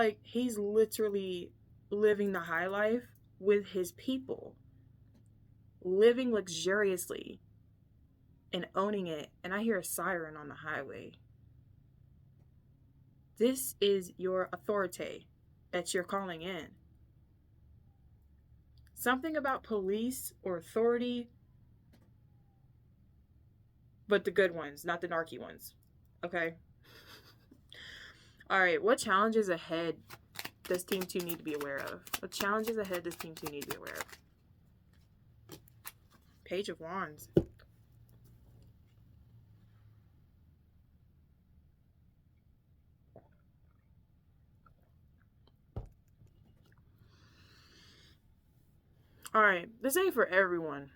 literally living the high life with his people, living luxuriously and owning it. And I hear a siren on the highway. This is your authority that you're calling in. Something about police or authority, but the good ones, not the narky ones. Okay? Alright, what challenges ahead does Team 2 need to be aware of? What challenges ahead does Team 2 need to be aware of? Page of Wands. All right, this ain't for everyone.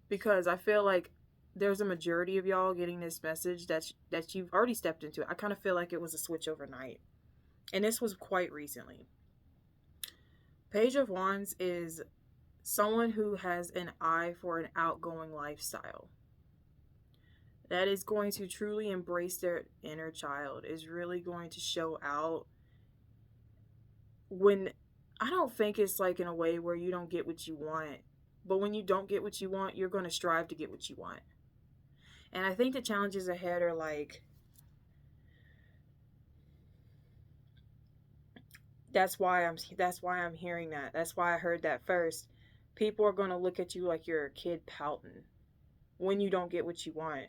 Because I feel like there's a majority of y'all getting this message that you've already stepped into. I kind of feel like it was a switch overnight. And this was quite recently. Page of Wands is someone who has an eye for an outgoing lifestyle. That is going to truly embrace their inner child, is really going to show out when, I don't think it's like in a way where you don't get what you want, but when you don't get what you want, you're going to strive to get what you want. And I think the challenges ahead are like, that's why I'm hearing that. That's why I heard that first. People are going to look at you like you're a kid pouting when you don't get what you want.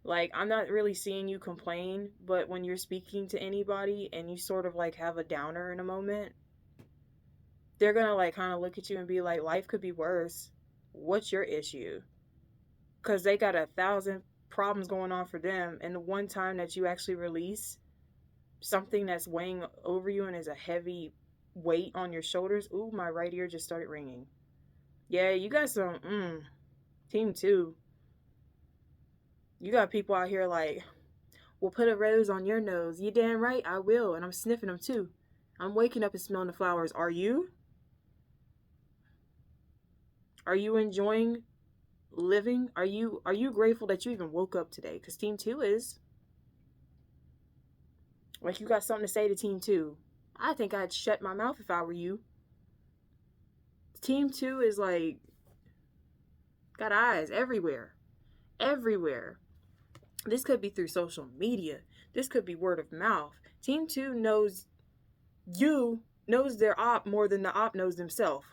Like, I'm not really seeing you complain, but when you're speaking to anybody and you sort of like have a downer in a moment, they're going to like kind of look at you and be like, life could be worse. What's your issue? Because they got 1,000 problems going on for them. And the one time that you actually release something that's weighing over you and is a heavy weight on your shoulders. Ooh, my right ear just started ringing. Yeah, you got some, team 2. You got people out here like, well, put a rose on your nose. You damn right, I will. And I'm sniffing them too. I'm waking up and smelling the flowers. Are you? Are you enjoying living? Are you grateful that you even woke up today? Because team 2 is. Like, you got something to say to team 2. I think I'd shut my mouth if I were you. Team 2 is like, got eyes everywhere. Everywhere. This could be through social media. This could be word of mouth. Team 2 knows their op more than the op knows themselves.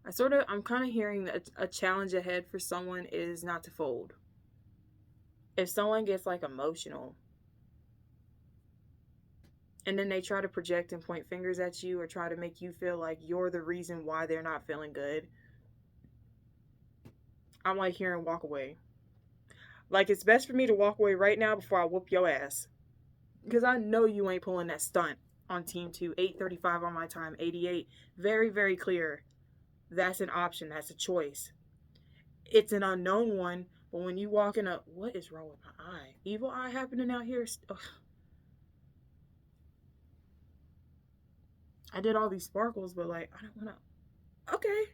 I'm kind of hearing that a challenge ahead for someone is not to fold. If someone gets like emotional and then they try to project and point fingers at you or try to make you feel like you're the reason why they're not feeling good, I'm like hearing walk away. Like, it's best for me to walk away right now before I whoop your ass. Because I know you ain't pulling that stunt on team 2. 8:35 on my time, 88. Very, very clear. That's an option. That's a choice. It's an unknown one, but when you walk in what is wrong with my eye? Evil eye happening out here? Ugh. I did all these sparkles, but like, I don't want to. Okay.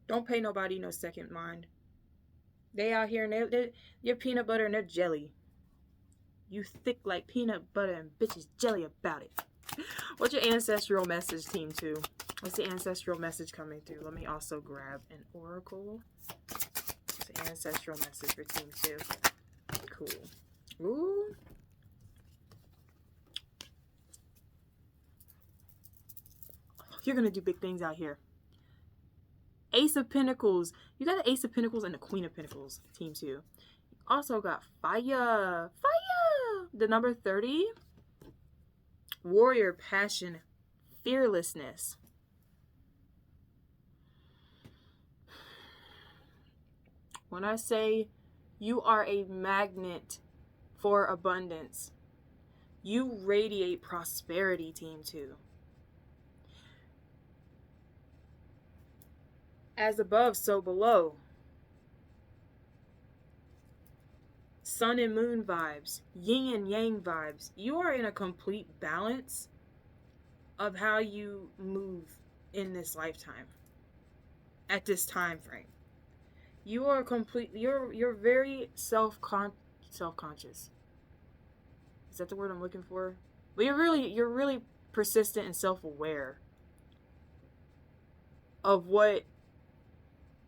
Don't pay nobody no second mind. They out here and you're peanut butter and they're jelly. You thick like peanut butter and bitches jelly about it. What's your ancestral message, team 2? What's the ancestral message coming through? Let me also grab an oracle. What's the ancestral message for team 2? Cool. Ooh. You're going to do big things out here. Ace of Pentacles. You got the Ace of Pentacles and the Queen of Pentacles, team 2. You also got fire. Fire! The number 30. Warrior, passion, fearlessness. When I say you are a magnet for abundance, you radiate prosperity, team 2. As above, so below. Sun and moon vibes, yin and yang vibes. You are in a complete balance of how you move in this lifetime at this time frame. You are you're very self-conscious. Is that the word I'm looking for? But you're really persistent and self-aware of what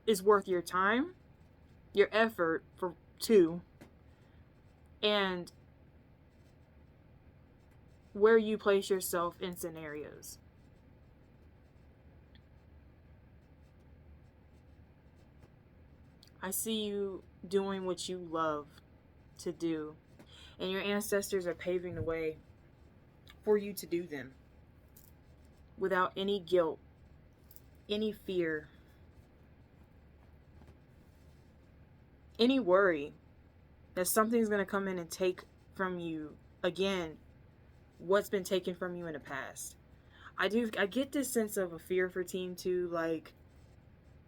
is worth your time, your effort for 2, and where you place yourself in scenarios. I see you doing what you love to do, and your ancestors are paving the way for you to do them without any guilt, any fear. any worry that something's going to come in and take from you again what's been taken from you in the past. I get this sense of a fear for Team 2. Like,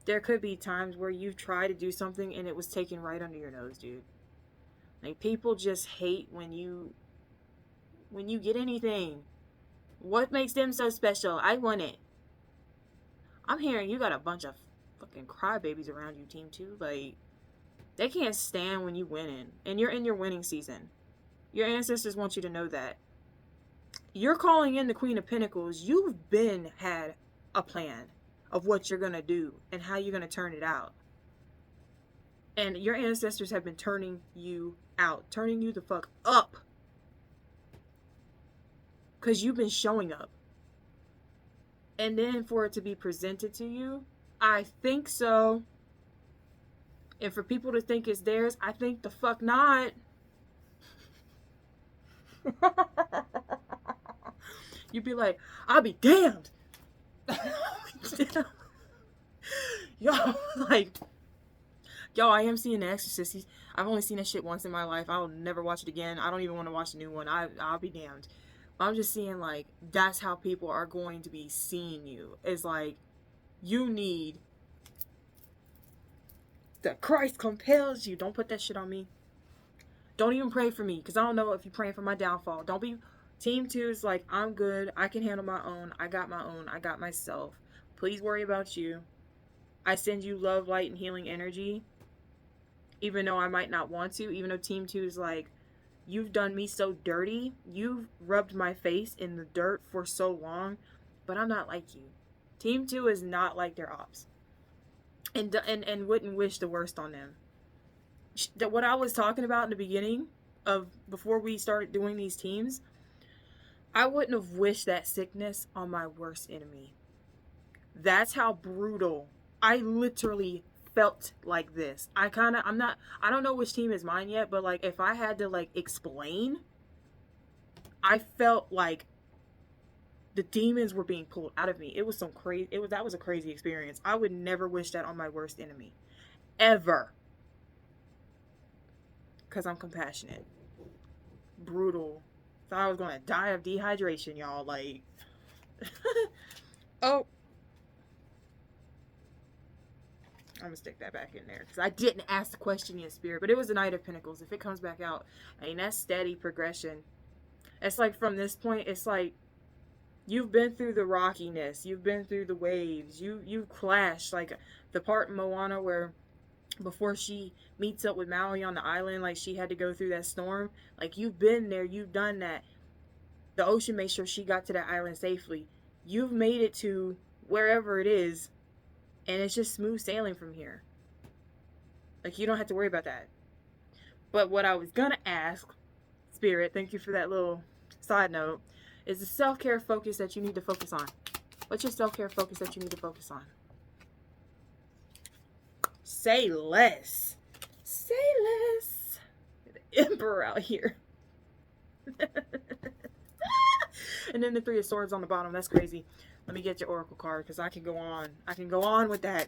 there could be times where you've tried to do something and it was taken right under your nose, dude. Like, people just hate when you get anything. What makes them so special? I want it. I'm hearing you got a bunch of fucking crybabies around you, Team 2. Like, they can't stand when you winning. And you're in your winning season. Your ancestors want you to know that. You're calling in the Queen of Pentacles. You've had a plan of what you're going to do and how you're going to turn it out. And your ancestors have been turning you out. Turning you the fuck up. Because you've been showing up. And then for it to be presented to you, I think so. And for people to think it's theirs, I think the fuck not. You'd be like, I'll be damned. Yo, like, I am seeing The Exorcist. I've only seen that shit once in my life. I'll never watch it again. I don't even want to watch a new one. I'll be damned. I'm just seeing, like, that's how people are going to be seeing you. It's like, you need the Christ compels you. Don't put that shit on me. Don't even pray for me, because I don't know if you're praying for my downfall. Don't be. Team 2 is like, I'm good. I can handle my own. I got my own. I got myself. Please worry about you. I send you love, light, and healing energy. Even though I might not want to. Even though Team 2 is like, you've done me so dirty. You've rubbed my face in the dirt for so long. But I'm not like you. Team 2 is not like their ops. And wouldn't wish the worst on them. What I was talking about in the beginning of, before we started doing these teams, I wouldn't have wished that sickness on my worst enemy. That's how brutal. I literally felt like this. I don't know which team is mine yet, but like, if I had to like explain, I felt like the demons were being pulled out of me. It was some crazy, that was a crazy experience. I would never wish that on my worst enemy. Ever. Because I'm compassionate. Brutal. Thought I was going to die of dehydration, y'all. Like, oh. I'm going to stick that back in there. Because I didn't ask the question yet, Spirit. But it was the Knight of Pentacles. If it comes back out, I mean, that's steady progression. It's like, from this point, it's like, you've been through the rockiness. You've been through the waves. You've clashed. Like, the part in Moana where, before she meets up with Maui on the island, like, she had to go through that storm. Like, you've been there. You've done that. The ocean made sure she got to that island safely. You've made it to wherever it is. And it's just smooth sailing from here. Like, you don't have to worry about that. But what I was going to ask, Spirit, thank you for that little side note, is the self-care focus that you need to focus on. What's your self-care focus that you need to focus on? Say less. Say less. The Emperor out here. And then the Three of Swords on the bottom. That's crazy. Let me get your Oracle card, because I can go on. I can go on with that.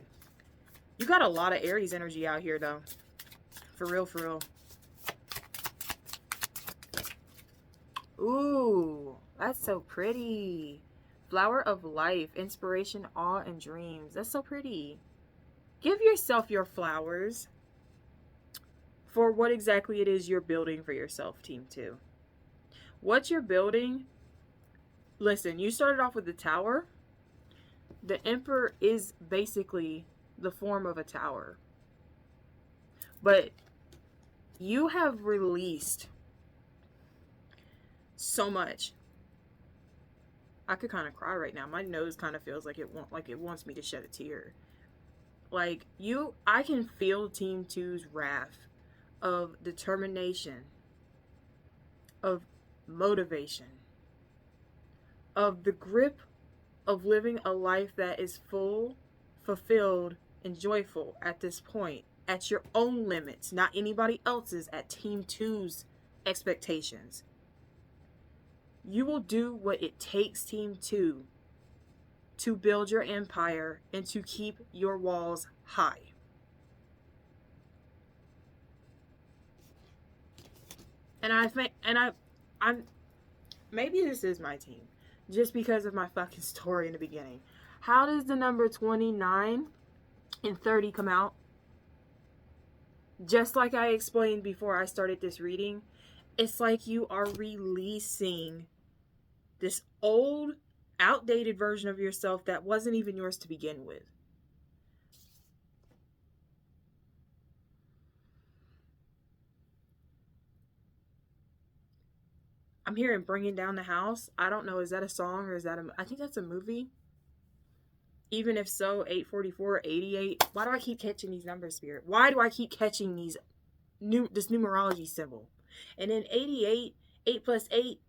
You got a lot of Aries energy out here, though. For real, for real. Ooh, that's so pretty. Flower of life, inspiration, awe, and dreams. That's so pretty. Give yourself your flowers for what exactly it is you're building for yourself, Team 2. What you're building, listen, you started off with the Tower. The Emperor is basically the form of a tower. But you have released so much. I could kind of cry right now. My nose kind of feels like it wants me to shed a tear. Like, I can feel Team 2's wrath of determination, of motivation, of the grip of living a life that is full, fulfilled, and joyful at this point, at your own limits, not anybody else's, at Team 2's expectations. You will do what it takes, Team 2, to build your empire and to keep your walls high. And I think, I'm, maybe this is my team, just because of my fucking story in the beginning. How does the number 29 and 30 come out? Just like I explained before I started this reading, it's like you are releasing this old, outdated version of yourself that wasn't even yours to begin with. I'm hearing Bringing Down the House. I don't know, is that a song or is that I think that's a movie. Even if so, 844, 88. Why do I keep catching these numbers, Spirit? Why do I keep catching this numerology symbol? And then 88, 8 plus 8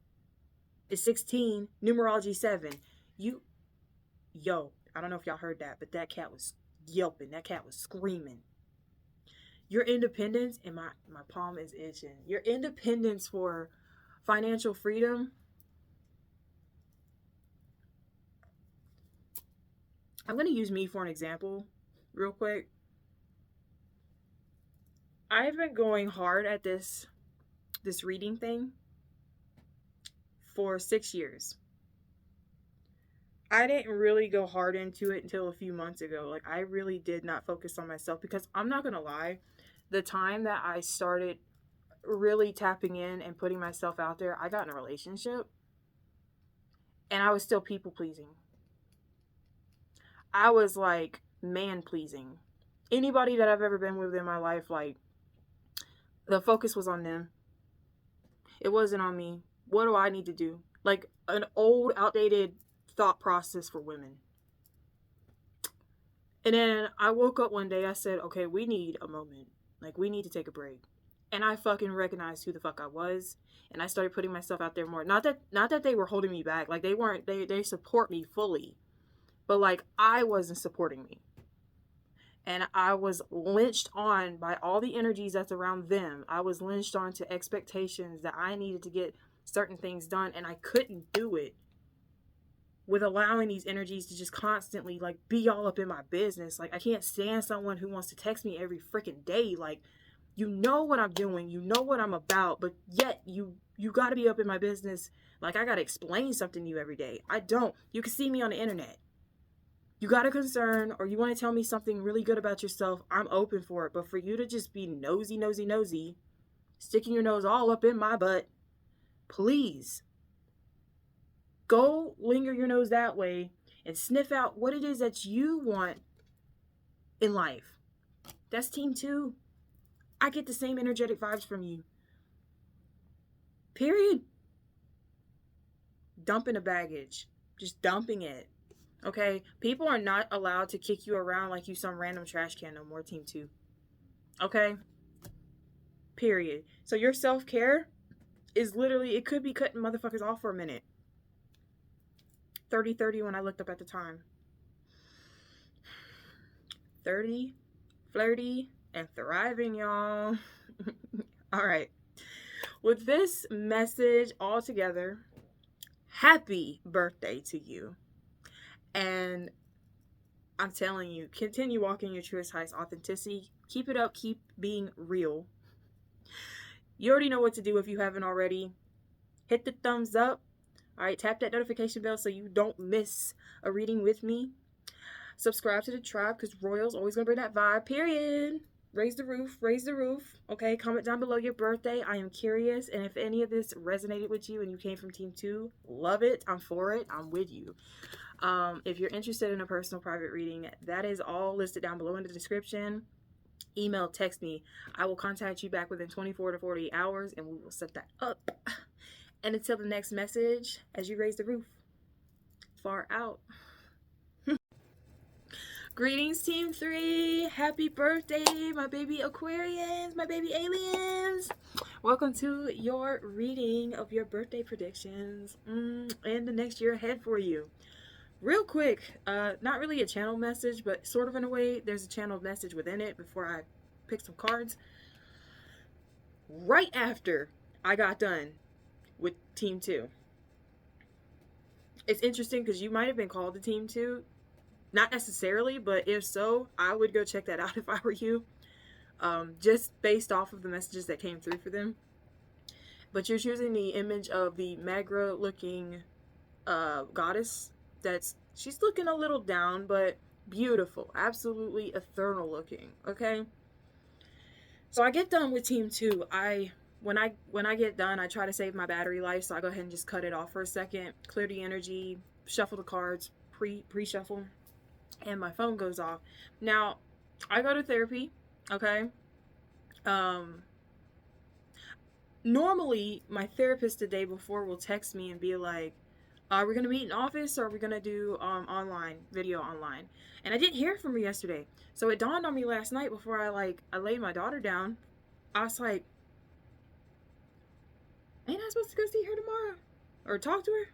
is 16, numerology 7. Yo, I don't know if y'all heard that, but that cat was yelping. That cat was screaming. Your independence, and my palm is itching. Your independence for financial freedom. I'm going to use me for an example real quick. I've been going hard at this reading thing for 6 years. I didn't really go hard into it until a few months ago. Like, I really did not focus on myself because I'm not going to lie. The time that I started really tapping in and putting myself out there, I got in a relationship and I was still people pleasing. I was like man pleasing. Anybody that I've ever been with in my life, like, the focus was on them. It wasn't on me. What do I need to do? Like an old, outdated thought process for women. And then I woke up one day, I said, okay, we need a moment. Like, we need to take a break. And I fucking recognized who the fuck I was. And I started putting myself out there more. Not that they were holding me back. Like, they weren't. They support me fully. But, like, I wasn't supporting me. And I was lynched on by all the energies that's around them. I was lynched on to expectations that I needed to get certain things done. And I couldn't do it with allowing these energies to just constantly, like, be all up in my business. Like, I can't stand someone who wants to text me every freaking day. Like, you know what I'm doing. You know what I'm about. But yet, you got to be up in my business. Like, I got to explain something to you every day. I don't. You can see me on the internet. You got a concern or you want to tell me something really good about yourself, I'm open for it. But for you to just be nosy, sticking your nose all up in my butt, please go linger your nose that way and sniff out what it is that you want in life. That's team 2. I get the same energetic vibes from you. Period. Dumping the baggage. Just dumping it. Okay? People are not allowed to kick you around like you some random trash can no more, team 2. Okay? Period. So your self-care is literally, it could be cutting motherfuckers off for a minute. 30-30 when I looked up at the time. 30, flirty, and thriving, y'all. All right. With this message all together, happy birthday to you. And I'm telling you, continue walking your truest, highest authenticity. Keep it up. Keep being real. You already know what to do if you haven't already. Hit the thumbs up. All right, tap that notification bell so you don't miss a reading with me. Subscribe to the tribe because Royal's always going to bring that vibe, period. Raise the roof, raise the roof. Okay, comment down below your birthday. I am curious. And if any of this resonated with you and you came from team 2, love it. I'm for it. I'm with you. If you're interested in a personal private reading, that is all listed down below in the description. Email, text me. I will contact you back within 24 to 48 hours and we will set that up. And until the next message, as you raise the roof, far out. Greetings, team 3. Happy birthday, my baby Aquarians, my baby aliens. Welcome to your reading of your birthday predictions and the next year ahead for you. Real quick, not really a channel message, but sort of in a way, there's a channel message within it before I pick some cards. Right after I got done with team 2. It's interesting because you might have been called to team 2. Not necessarily, but if so, I would go check that out if I were you. Just based off of the messages that came through for them. but you're choosing the image of the Magra looking goddess. She's looking a little down, but beautiful, absolutely ethereal looking. Okay, so I get done with team 2. When I get done, I try to save my battery life, so I go ahead and just cut it off for a second, clear the energy, shuffle the cards, pre-shuffle, and my phone goes off. Now, I go to therapy, okay? Normally, my therapist the day before will text me and be like, are we going to meet in office, or are we going to do video online? And I didn't hear from her yesterday. So it dawned on me last night before I laid my daughter down. I was like, ain't I supposed to go see her tomorrow? Or talk to her?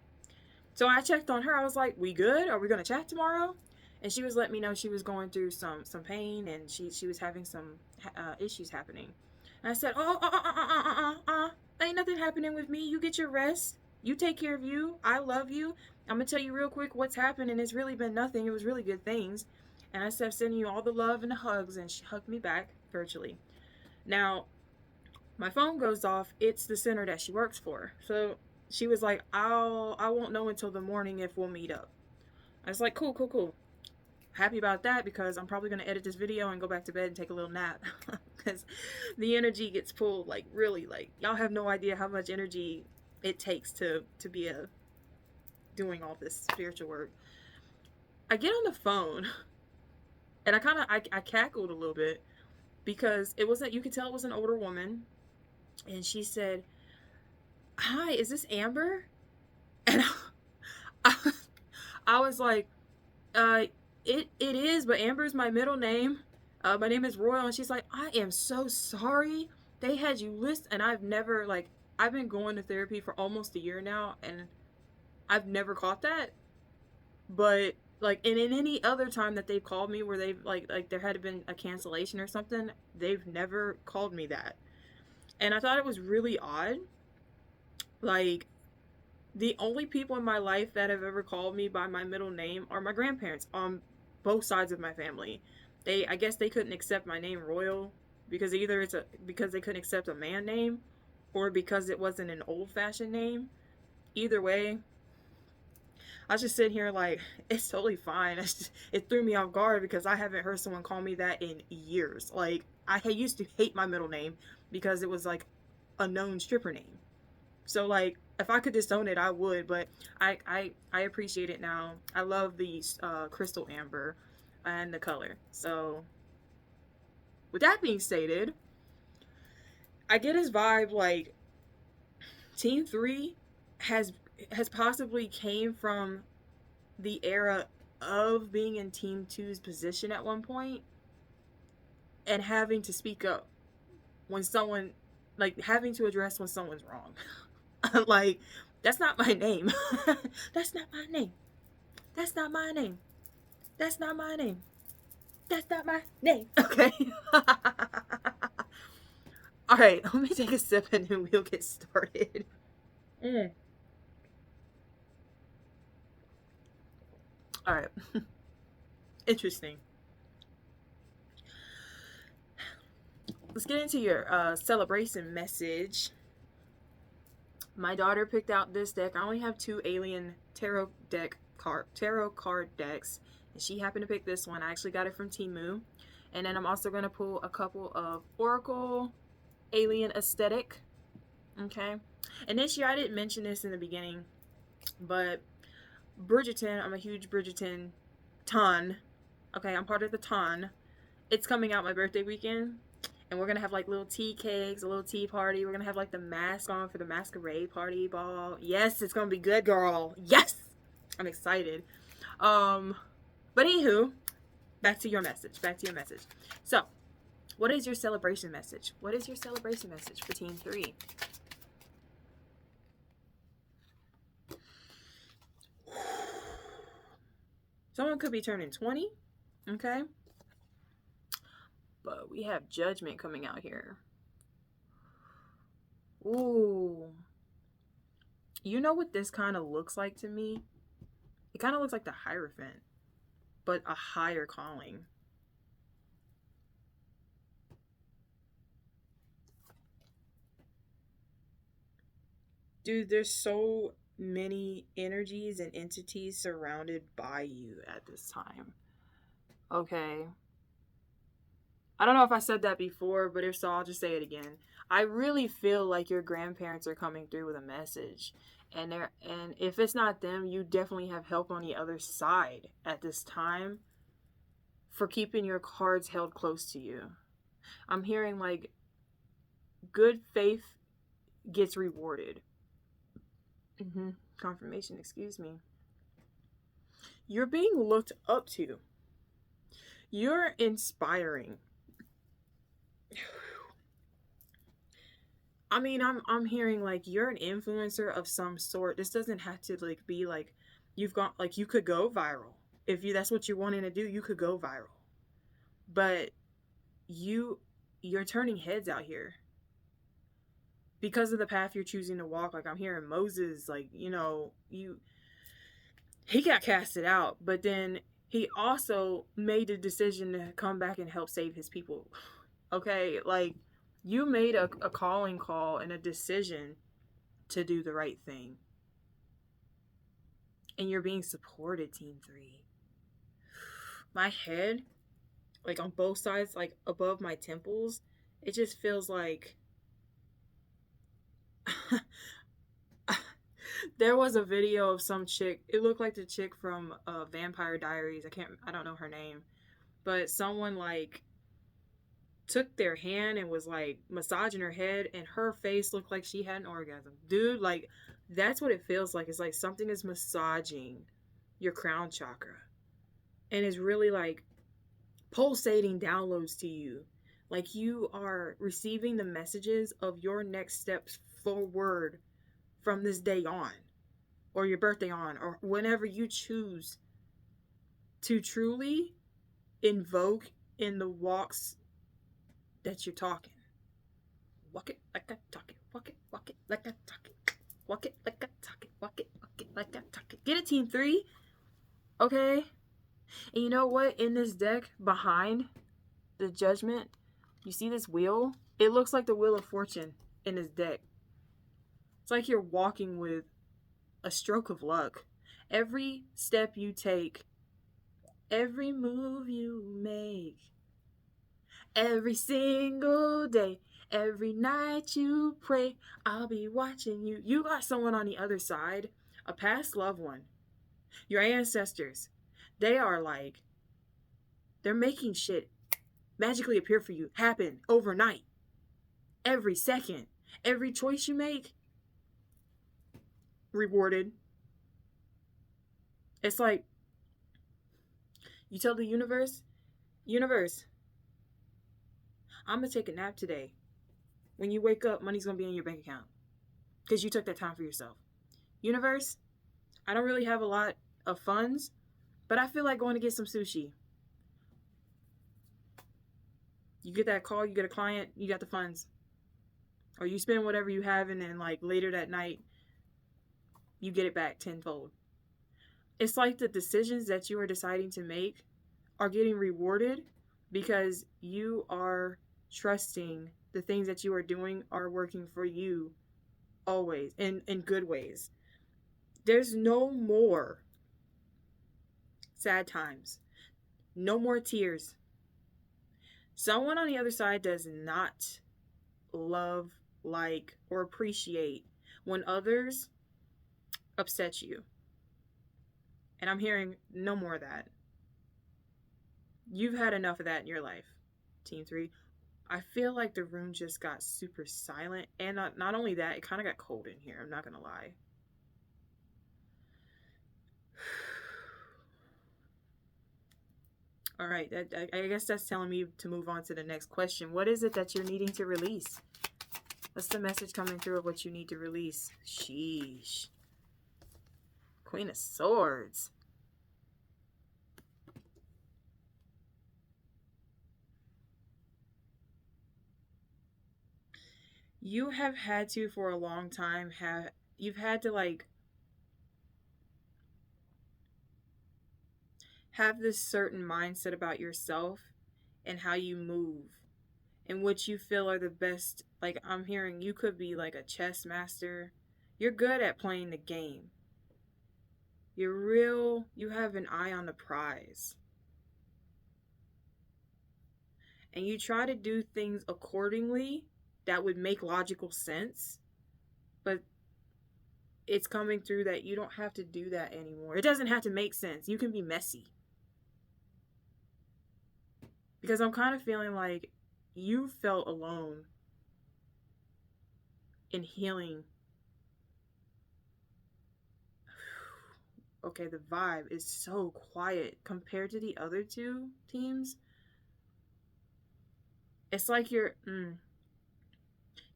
So I checked on her. I was like, we good? Are we going to chat tomorrow? And she was letting me know she was going through some pain, and she was having some issues happening. And I said, ain't nothing happening with me. You get your rest. You take care of you. I love you. I'm going to tell you real quick what's happened, and it's really been nothing. It was really good things. And I said, sending you all the love and the hugs, and she hugged me back virtually. Now, my phone goes off. It's the center that she works for. So she was like, I won't know until the morning if we'll meet up. I was like, cool. Happy about that, because I'm probably going to edit this video and go back to bed and take a little nap. Because the energy gets pulled, like, really, like, y'all have no idea how much energy it takes to be doing all this spiritual work. I get on the phone, and I cackled a little bit, because you could tell it was an older woman, and she said, hi, is this Amber? And I was like, it is, but Amber's my middle name. My name is Royal. And she's like, I am so sorry. They had you list, and I've been going to therapy for almost a year now, and I've never caught that. But like, and in any other time that they've called me where they've like there had been a cancellation or something, they've never called me that. And I thought it was really odd. Like, the only people in my life that have ever called me by my middle name are my grandparents on both sides of my family. I guess they couldn't accept my name Royal, because either because they couldn't accept a man name, or because it wasn't an old-fashioned name. Either way, I was just sitting here like, it's totally fine. It threw me off guard, because I haven't heard someone call me that in years. Like, I used to hate my middle name because it was like a known stripper name. So like, if I could disown it, I would, but I appreciate it now. I love the crystal amber and the color. So with that being stated, I get his vibe like Team 3 has possibly came from the era of being in Team 2's position at one point, and having to speak up when someone, like, having to address when someone's wrong. Like, that's not my name. That's not my name. That's not my name. That's not my name. That's not my name. Okay. All right, let me take a sip and then we'll get started. All right. Interesting. Let's get into your celebration message. My daughter picked out this deck. I only have 2 alien tarot card decks, and she happened to pick this one. I actually got it from Temu. And then I'm also going to pull a couple of Oracle Alien Aesthetic. Okay. And this year, I didn't mention this in the beginning, but Bridgerton, I'm a huge Bridgerton ton. Okay, I'm part of the ton. It's coming out my birthday weekend. And we're going to have like little tea cakes, a little tea party. We're going to have like the mask on for the masquerade party ball. Yes, it's going to be good, girl. Yes! I'm excited. But anywho, back to your message. So, what is your celebration message? What is your celebration message for Team 3? Someone could be turning 20. Okay? But we have Judgment coming out here. Ooh. You know what this kind of looks like to me? It kind of looks like the Hierophant, but a higher calling. Dude, there's so many energies and entities surrounded by you at this time. Okay. I don't know if I said that before, but if so, I'll just say it again. I really feel like your grandparents are coming through with a message. And if it's not them, you definitely have help on the other side at this time for keeping your cards held close to you. I'm hearing like good faith gets rewarded. Confirmation, excuse me. You're being looked up to. You're inspiring. I mean, I'm hearing like you're an influencer of some sort. This doesn't have to like be like you've got like you could go viral. If you that's what you're wanting to do, you could go viral. But you're turning heads out here. Because of the path you're choosing to walk, like I'm hearing Moses, like, you know, he got casted out, but then he also made a decision to come back and help save his people. Okay, like you made a calling call and a decision to do the right thing. And you're being supported, Team 3. My head, like on both sides, like above my temples, it just feels like there was a video of some chick. It looked like the chick from Vampire Diaries. I don't know her name, but someone like took their hand and was like massaging her head, and her face looked like she had an orgasm. Dude, like that's what it feels like. It's like something is massaging your crown chakra, and it's really like pulsating downloads to you. Like you are receiving the messages of your next steps forward from this day on, or your birthday on, or whenever you choose to truly invoke in the walks that you're talking. Walk it like I talk it. Walk it like I talk it. Walk it like I talk it. Walk it like I talk it. Get it, Team 3. Okay? And you know what? In this deck, behind the Judgment, you see this wheel? It looks like the Wheel of Fortune in this deck. It's like you're walking with a stroke of luck. Every step you take, every move you make, every single day, every night you pray, I'll be watching you. You got someone on the other side, a past loved one, your ancestors. They are like, they're making shit magically appear for you, happen overnight. Every second, every choice you make, rewarded. It's like you tell the universe, I'm gonna take a nap today. When you wake up, money's gonna be in your bank account because you took that time for yourself. Universe, I don't really have a lot of funds, but I feel like going to get some sushi. You get that call, you get a client, you got the funds. Or you spend whatever you have, and then like later that night you get it back tenfold. It's like the decisions that you are deciding to make are getting rewarded because you are trusting the things that you are doing are working for you always in good ways. There's no more sad times. No more tears. Someone on the other side does not love, like, or appreciate when others upset you. And I'm hearing no more of that. You've had enough of that in your life, Team 3. I feel like the room just got super silent. And not only that, it kind of got cold in here. I'm not going to lie. All right. I guess that's telling me to move on to the next question. What is it that you're needing to release? What's the message coming through of what you need to release? Sheesh. Queen of Swords. You have had to, for a long time, you've had to like have this certain mindset about yourself and how you move and what you feel are the best. Like I'm hearing you could be like a chess master, You're good at playing the game. You have an eye on the prize. And you try to do things accordingly that would make logical sense, but it's coming through that you don't have to do that anymore. It doesn't have to make sense. You can be messy. Because I'm kind of feeling like you felt alone in healing. Okay, the vibe is so quiet compared to the other two teams. It's like you're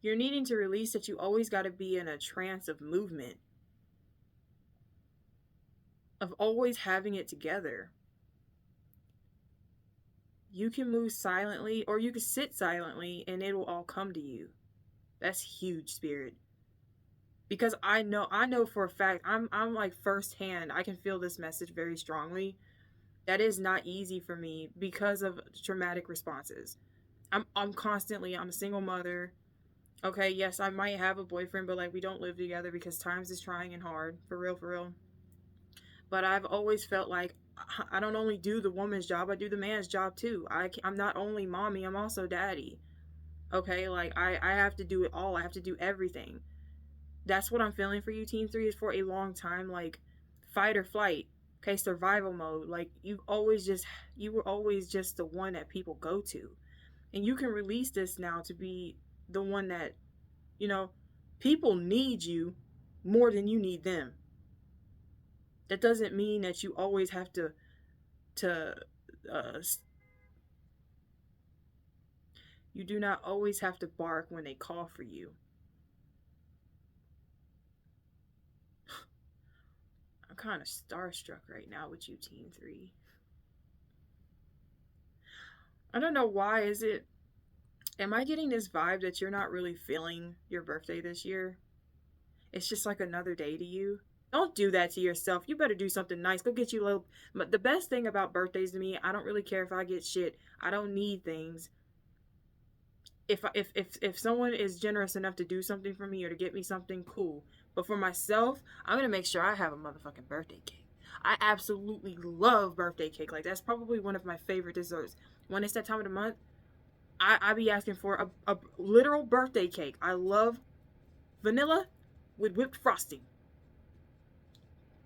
needing to release that you always got to be in a trance of movement, of always having it together. You can move silently, or you can sit silently, and it will all come to you. That's huge, Spirit. Because I know for a fact, I'm like firsthand, I can feel this message very strongly. That is not easy for me because of traumatic responses. I'm a single mother. Okay, yes, I might have a boyfriend, but like we don't live together because times is trying and hard. For real. But I've always felt like I don't only do the woman's job, I do the man's job too. I'm not only mommy, I'm also daddy. Okay, like I have to do it all. I have to do everything. That's what I'm feeling for you, Team 3, is for a long time, like fight or flight. Okay, survival mode. Like you were always just the one that people go to. And you can release this now to be the one that, people need you more than you need them. That doesn't mean that you always have to you do not always have to bark when they call for you. I'm kind of starstruck right now with you, Team 3. I don't know why. Am I getting this vibe that you're not really feeling your birthday this year? It's just like another day to you. Don't do that to yourself. You better do something nice. Go get you a little. But the best thing about birthdays to me, I don't really care if I get shit. I don't need things. If someone is generous enough to do something for me or to get me something, cool. But for myself, I'm gonna make sure I have a motherfucking birthday cake. I absolutely love birthday cake. Like that's probably one of my favorite desserts. When it's that time of the month, I be asking for a literal birthday cake. I love vanilla with whipped frosting.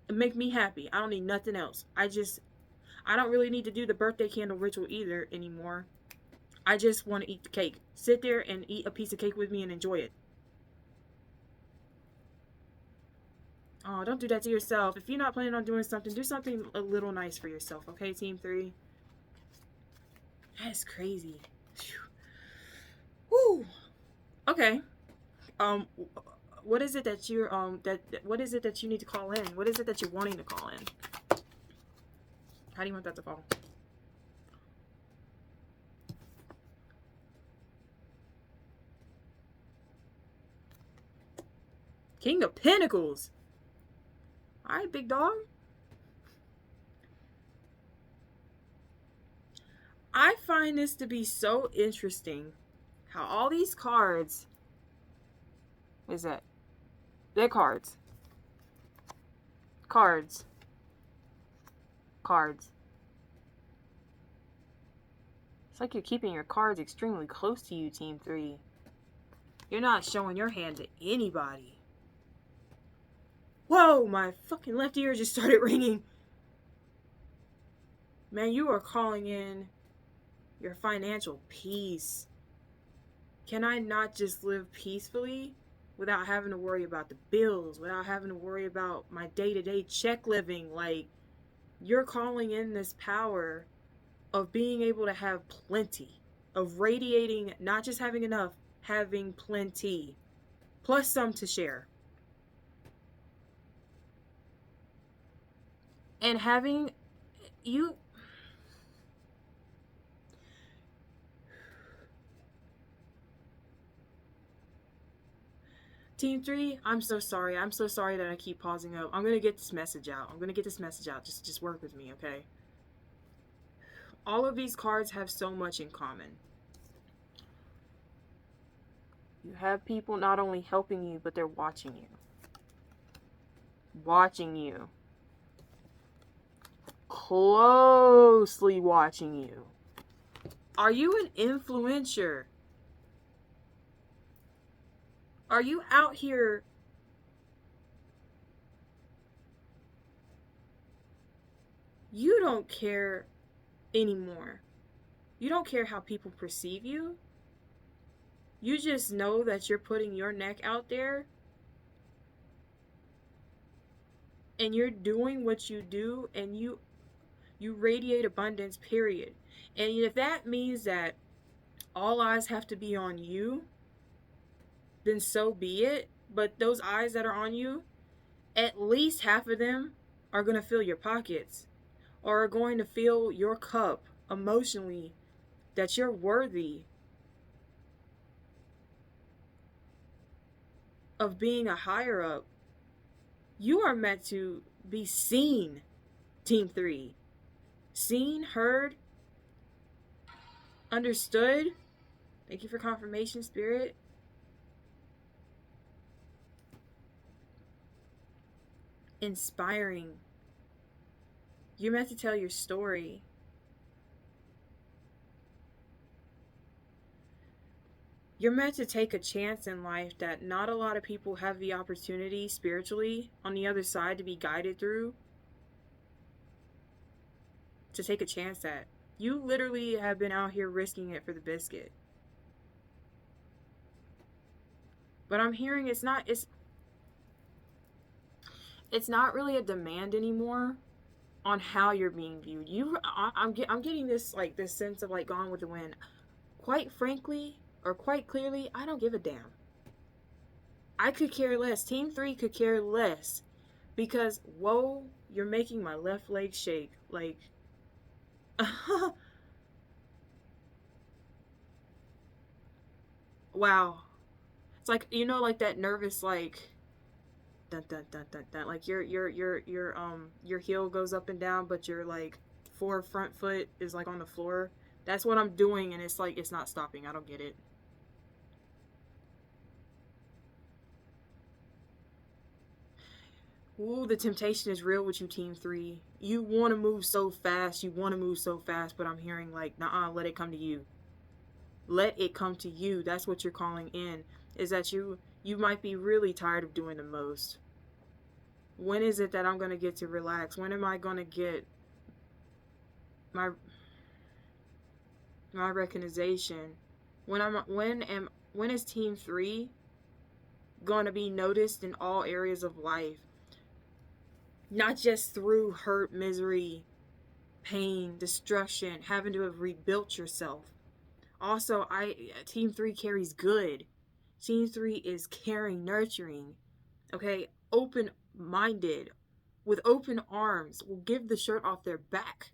It make me happy. I don't need nothing else. I don't really need to do the birthday candle ritual either anymore. I just want to eat the cake. Sit there and eat a piece of cake with me and enjoy it. Oh, don't do that to yourself. If you're not planning on doing something, do something a little nice for yourself, okay, Team 3? That's crazy. Whew. Okay. What is it that you're what is it that you need to call in? What is it that you're wanting to call in? How do you want that to fall? King of Pentacles. All right, big dog. I find this to be so interesting how all these cards, what is that? They're cards. Cards. It's like you're keeping your cards extremely close to you, Team 3. You're not showing your hand to anybody. Whoa, my fucking left ear just started ringing. Man, you are calling in your financial peace. Can I not just live peacefully without having to worry about the bills, without having to worry about my day-to-day check living? Like, you're calling in this power of being able to have plenty, of radiating, not just having enough, having plenty, plus some to share. And having you... Team 3, I'm so sorry. I'm so sorry that I keep pausing up. I'm going to get this message out. Just work with me, okay? All of these cards have so much in common. You have people not only helping you, but they're watching you. watching you. Closely watching you. Are you an influencer? Are you out here you don't care anymore? You don't care how people perceive you. You just know that you're putting your neck out there and you're doing what you do, and you radiate abundance, period. And if that means that all eyes have to be on you, then so be it. But those eyes that are on you, at least half of them are going to fill your pockets, or are going to fill your cup emotionally, that you're worthy of being a higher up. You are meant to be seen, Team 3. Seen, heard, understood. Thank you for confirmation, Spirit. Inspiring. You're meant to tell your story. You're meant to take a chance in life that not a lot of people have the opportunity spiritually on the other side to be guided through. To take a chance at. You literally have been out here risking it for the biscuit. But I'm hearing it's not really a demand anymore on how you're being viewed. I'm getting this sense of like Gone with the Wind. Quite frankly, or quite clearly, I don't give a damn. I could care less. Team 3 could care less. Because, whoa, you're making my left leg shake. Like, wow. It's like, you know, like that nervous, like, dun dun dun dun dun. Like your heel goes up and down, but your like front foot is like on the floor. That's what I'm doing, and it's like it's not stopping. I don't get it. Ooh, the temptation is real with you, Team 3. You want to move so fast. But I'm hearing like, nah, let it come to you. Let it come to you. That's what you're calling in. Is that you might be really tired of doing the most. When is it that I'm going to get to relax? When am I going to get my recognition? When is Team 3 going to be noticed in all areas of life? Not just through hurt, misery, pain, destruction, having to have rebuilt yourself. Also, Team 3 carries good. Team 3 is caring, nurturing, okay, open-minded, with open arms, will give the shirt off their back.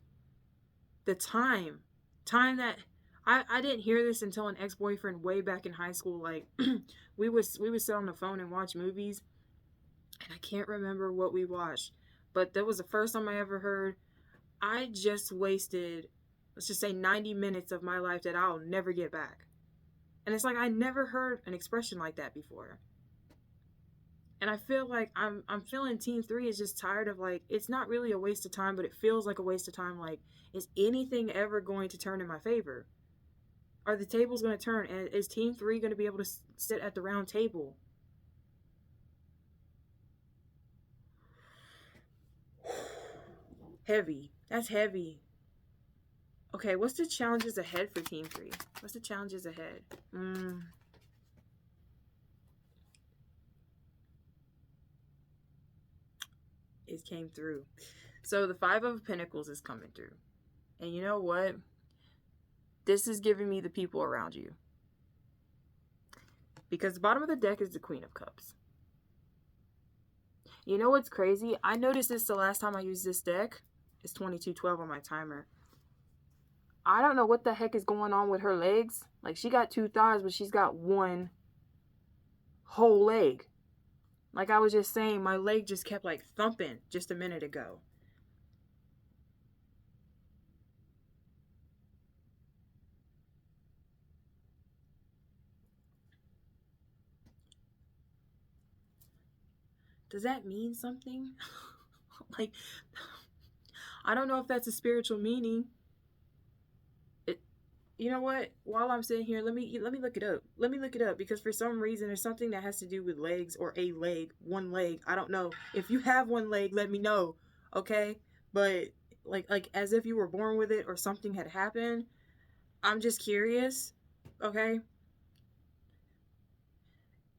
The time that I didn't hear this until an ex-boyfriend way back in high school. Like we would sit on the phone and watch movies, and I can't remember what we watched, but that was the first time I ever heard, I just wasted, let's just say 90 minutes of my life that I'll never get back. And it's like I never heard an expression like that before. And I feel like I'm feeling Team 3 is just tired of, like, it's not really a waste of time, but it feels like a waste of time. Like, is anything ever going to turn in my favor? Are the tables going to turn? And is Team 3 going to be able to sit at the round table? Heavy. That's heavy. Okay, what's the challenges ahead for Team 3? What's the challenges ahead? It came through. So the 5 of Pentacles is coming through. And you know what? This is giving me the people around you. Because the bottom of the deck is the Queen of Cups. You know what's crazy? I noticed this the last time I used this deck. It's 22:12 on my timer. I don't know what the heck is going on with her legs. Like, she got 2 thighs, but she's got 1 whole leg. Like I was just saying, my leg just kept like thumping just a minute ago. Does that mean something? Like, I don't know if that's a spiritual meaning. You know what? While I'm sitting here, let me look it up. Let me look it up, because for some reason there's something that has to do with legs, or a leg, one leg. I don't know. If you have one leg, let me know. Okay? But like as if you were born with it or something had happened. I'm just curious. Okay?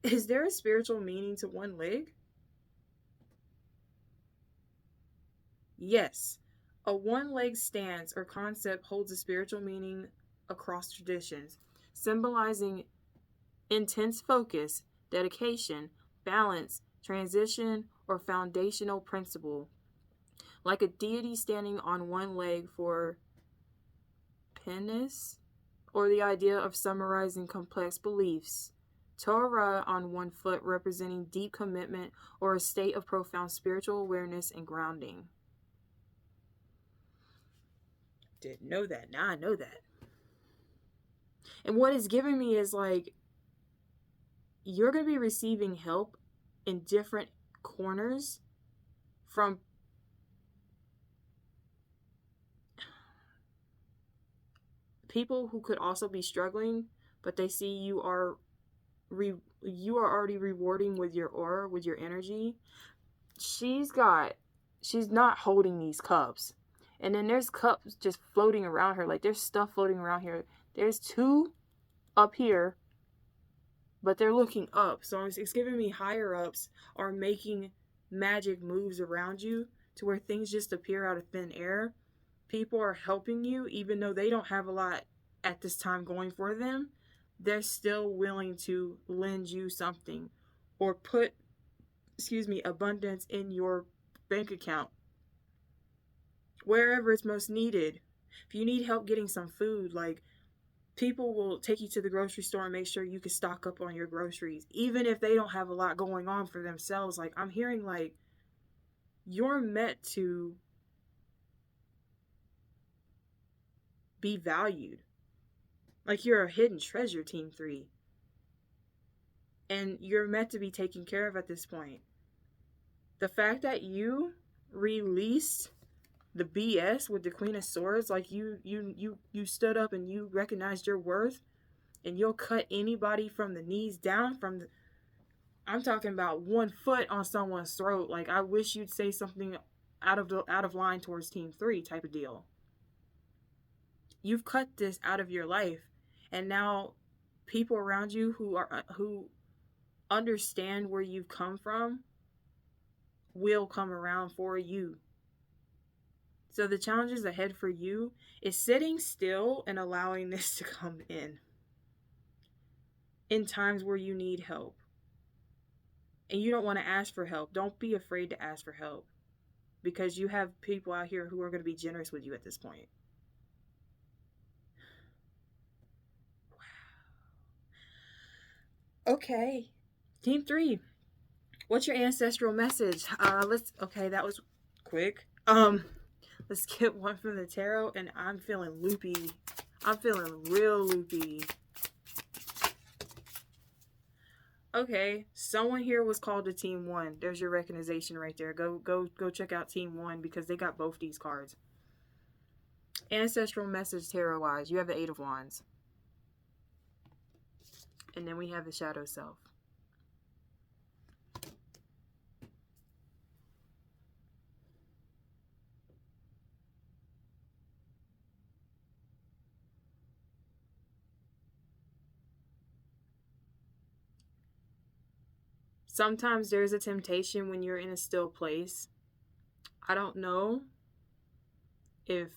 Is there a spiritual meaning to one leg? Yes. A one-leg stance or concept holds a spiritual meaning across traditions, symbolizing intense focus, dedication, balance, transition, or foundational principle. Like a deity standing on one leg for penance, or the idea of summarizing complex beliefs. Torah on one foot, representing deep commitment or a state of profound spiritual awareness and grounding. Didn't know that. Now I know that. And what it's giving me is like, you're going to be receiving help in different corners from people who could also be struggling, but they see you are already rewarding with your aura, with your energy. She's not holding these cups. And then there's cups just floating around her. Like, there's stuff floating around here. There's 2 up here, but they're looking up. So it's giving me higher ups are making magic moves around you to where things just appear out of thin air. People are helping you, even though they don't have a lot at this time going for them. They're still willing to lend you something or put, abundance in your bank account, wherever it's most needed. If you need help getting some food, like, people will take you to the grocery store and make sure you can stock up on your groceries, even if they don't have a lot going on for themselves. Like, I'm hearing, like, you're meant to be valued. Like, you're a hidden treasure, Team 3. And you're meant to be taken care of at this point. The fact that you released the BS with the Queen of Swords, like, you stood up and you recognized your worth, and you'll cut anybody from the knees down, I'm talking about 1 foot on someone's throat. Like, I wish you'd say something out of line towards Team 3 type of deal. You've cut this out of your life, and now people around you who understand where you've come from will come around for you. So the challenges ahead for you is sitting still and allowing this to come in times where you need help. And you don't want to ask for help. Don't be afraid to ask for help, because you have people out here who are going to be generous with you at this point. Wow. Okay. Team 3. What's your ancestral message? That was quick. Let's get one from the tarot, and I'm feeling loopy. I'm feeling real loopy. Okay, someone here was called to Team 1. There's your recognition right there. Go check out Team 1, because they got both these cards. Ancestral message tarot-wise, you have the 8 of Wands. And then we have the Shadow Self. Sometimes there's a temptation when you're in a still place. I don't know if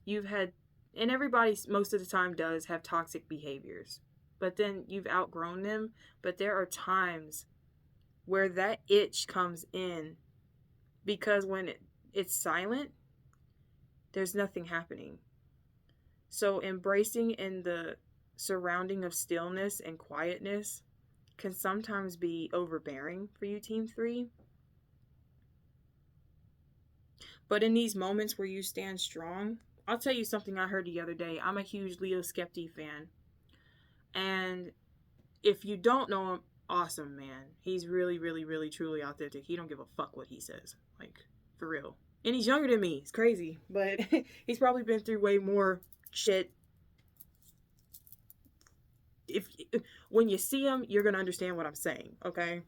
you've had, and everybody most of the time does have toxic behaviors, but then you've outgrown them. But there are times where that itch comes in, because when it's silent, there's nothing happening. So embracing in the surrounding of stillness and quietness can sometimes be overbearing for you, Team 3. But in these moments where you stand strong, I'll tell you something I heard the other day. I'm a huge 𝒕𝒂𝒕𝒊𝒏𝒈 fan. And if you don't know him, awesome man. He's really, really, really, truly authentic. He don't give a fuck what he says. Like, for real. And he's younger than me. It's crazy. But he's probably been through way more shit. When you see him, you're going to understand what I'm saying, okay?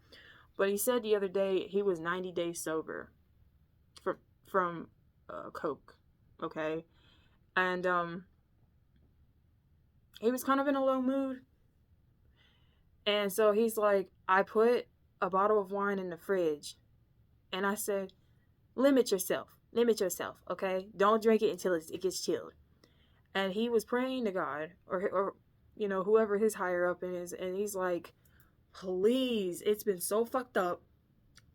But he said the other day he was 90 days sober from coke, okay? And he was kind of in a low mood. And so he's like, I put a bottle of wine in the fridge. And I said, limit yourself, okay? Don't drink it until it gets chilled. And he was praying to God, or you know, whoever his higher up is, and he's like, please, it's been so fucked up.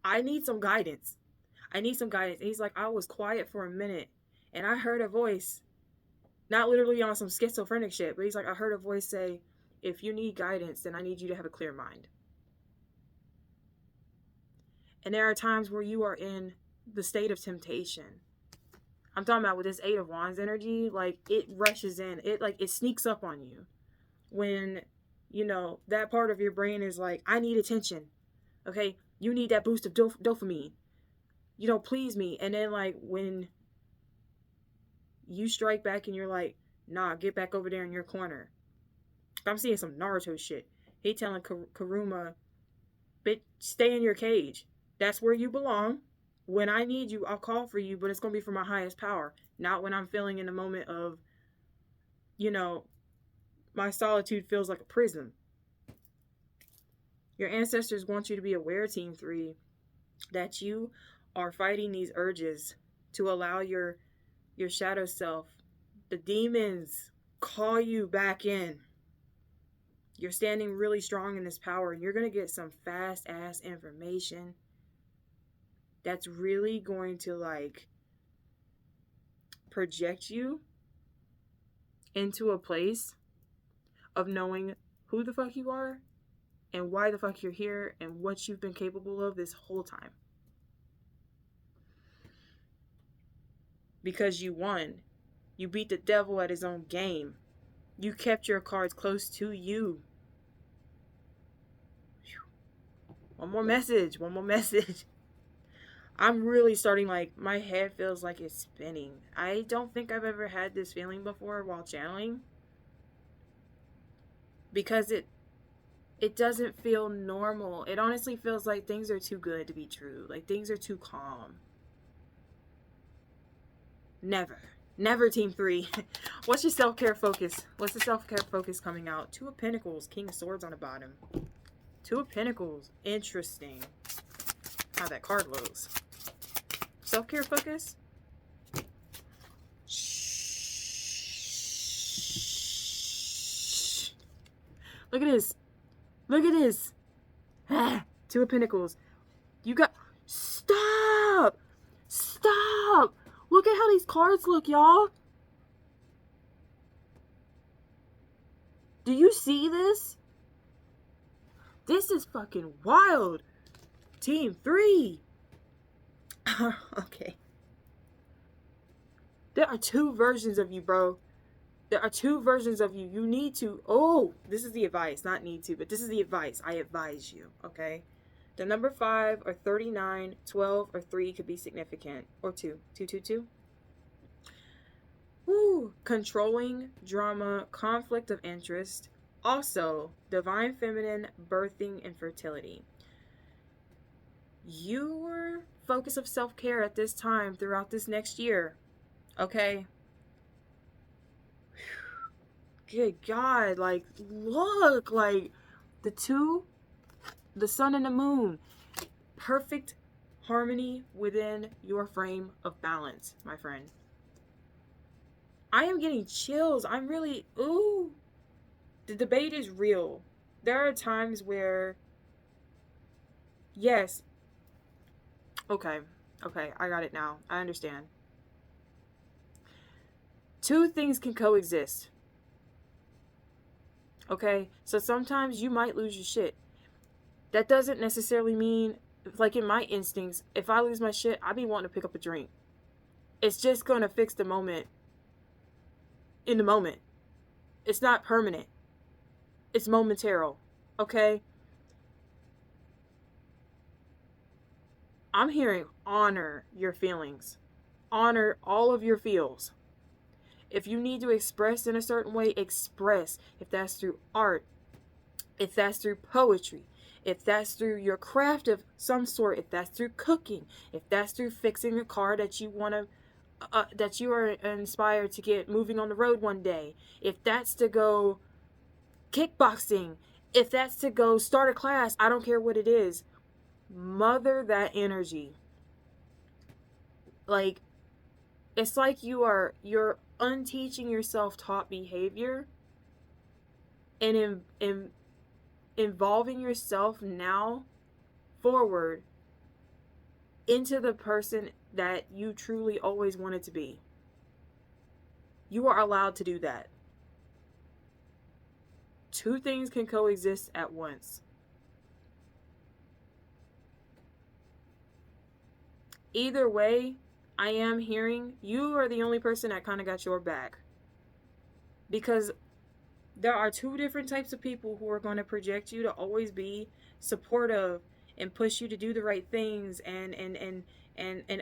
I need some guidance. And he's like, I was quiet for a minute, and I heard a voice, not literally on some schizophrenic shit, but he's like, I heard a voice say, if you need guidance, then I need you to have a clear mind. And there are times where you are in the state of temptation. I'm talking about with this 8 of Wands energy, like, it rushes in. It sneaks up on you. When, you know, that part of your brain is like, I need attention. Okay? You need that boost of dopamine. You know, please me. And then, like, when you strike back and you're like, nah, get back over there in your corner. I'm seeing some Naruto shit. He telling Kuruma, bitch, stay in your cage. That's where you belong. When I need you, I'll call for you, but it's going to be for my highest power. Not when I'm feeling in the moment of, you know, my solitude feels like a prison. Your ancestors want you to be aware, Team 3, that you are fighting these urges to allow your shadow self, the demons, call you back in. You're standing really strong in this power. You're going to get some fast-ass information that's really going to, like, project you into a place of knowing who the fuck you are and why the fuck you're here and what you've been capable of this whole time. Because you won. You beat the devil at his own game. You kept your cards close to you. One more message. I'm really starting, like, my head feels like it's spinning. I don't think I've ever had this feeling before while channeling. Because it doesn't feel normal. It honestly feels like things are too good to be true. Like, things are too calm. Never, Team 3. What's your self-care focus? What's the self-care focus coming out? 2 of Pentacles, King of Swords on the bottom. 2 of Pentacles. Interesting how that card looks. Self-care focus? Shh. Look at this. Ah, 2 of Pentacles. You got... Stop! Look at how these cards look, y'all. Do you see this? This is fucking wild. Team 3. Okay. There are 2 versions of you, bro. There are 2 versions of you. You need to... Oh, this is the advice. Not need to, but this is the advice. I advise you, okay? The number 5 or 39, 12 or 3 could be significant. Or 2. 2, 2, 2. Woo. Controlling, drama, conflict of interest. Also, divine feminine, birthing, and fertility. Your focus of self-care at this time throughout this next year, okay? Good God, like, look, like, the 2, the sun and the moon, perfect harmony within your frame of balance, my friend. I am getting chills. I'm really, ooh. The debate is real. There are times where, yes. Okay, I got it now. I understand. 2 things can coexist. Okay? So sometimes you might lose your shit. That doesn't necessarily mean, like in my instincts, if I lose my shit, I be wanting to pick up a drink. It's just going to fix the moment. In the moment. It's not permanent. It's momentary. Okay? I'm hearing honor your feelings. Honor all of your feels. If you need to express in a certain way, express. If that's through art, if that's through poetry, if that's through your craft of some sort, if that's through cooking, if that's through fixing a car that you want to that you are inspired to get moving on the road one day, if that's to go kickboxing, if that's to go start a class, I don't care what it is. Mother that energy. Like, it's like you're unteaching your self-taught behavior and involving yourself now forward into the person that you truly always wanted to be. You are allowed to do that. Two things can coexist at once. Either way, I am hearing you are the only person that kind of got your back. Because there are two different types of people who are going to project you to always be supportive and push you to do the right things and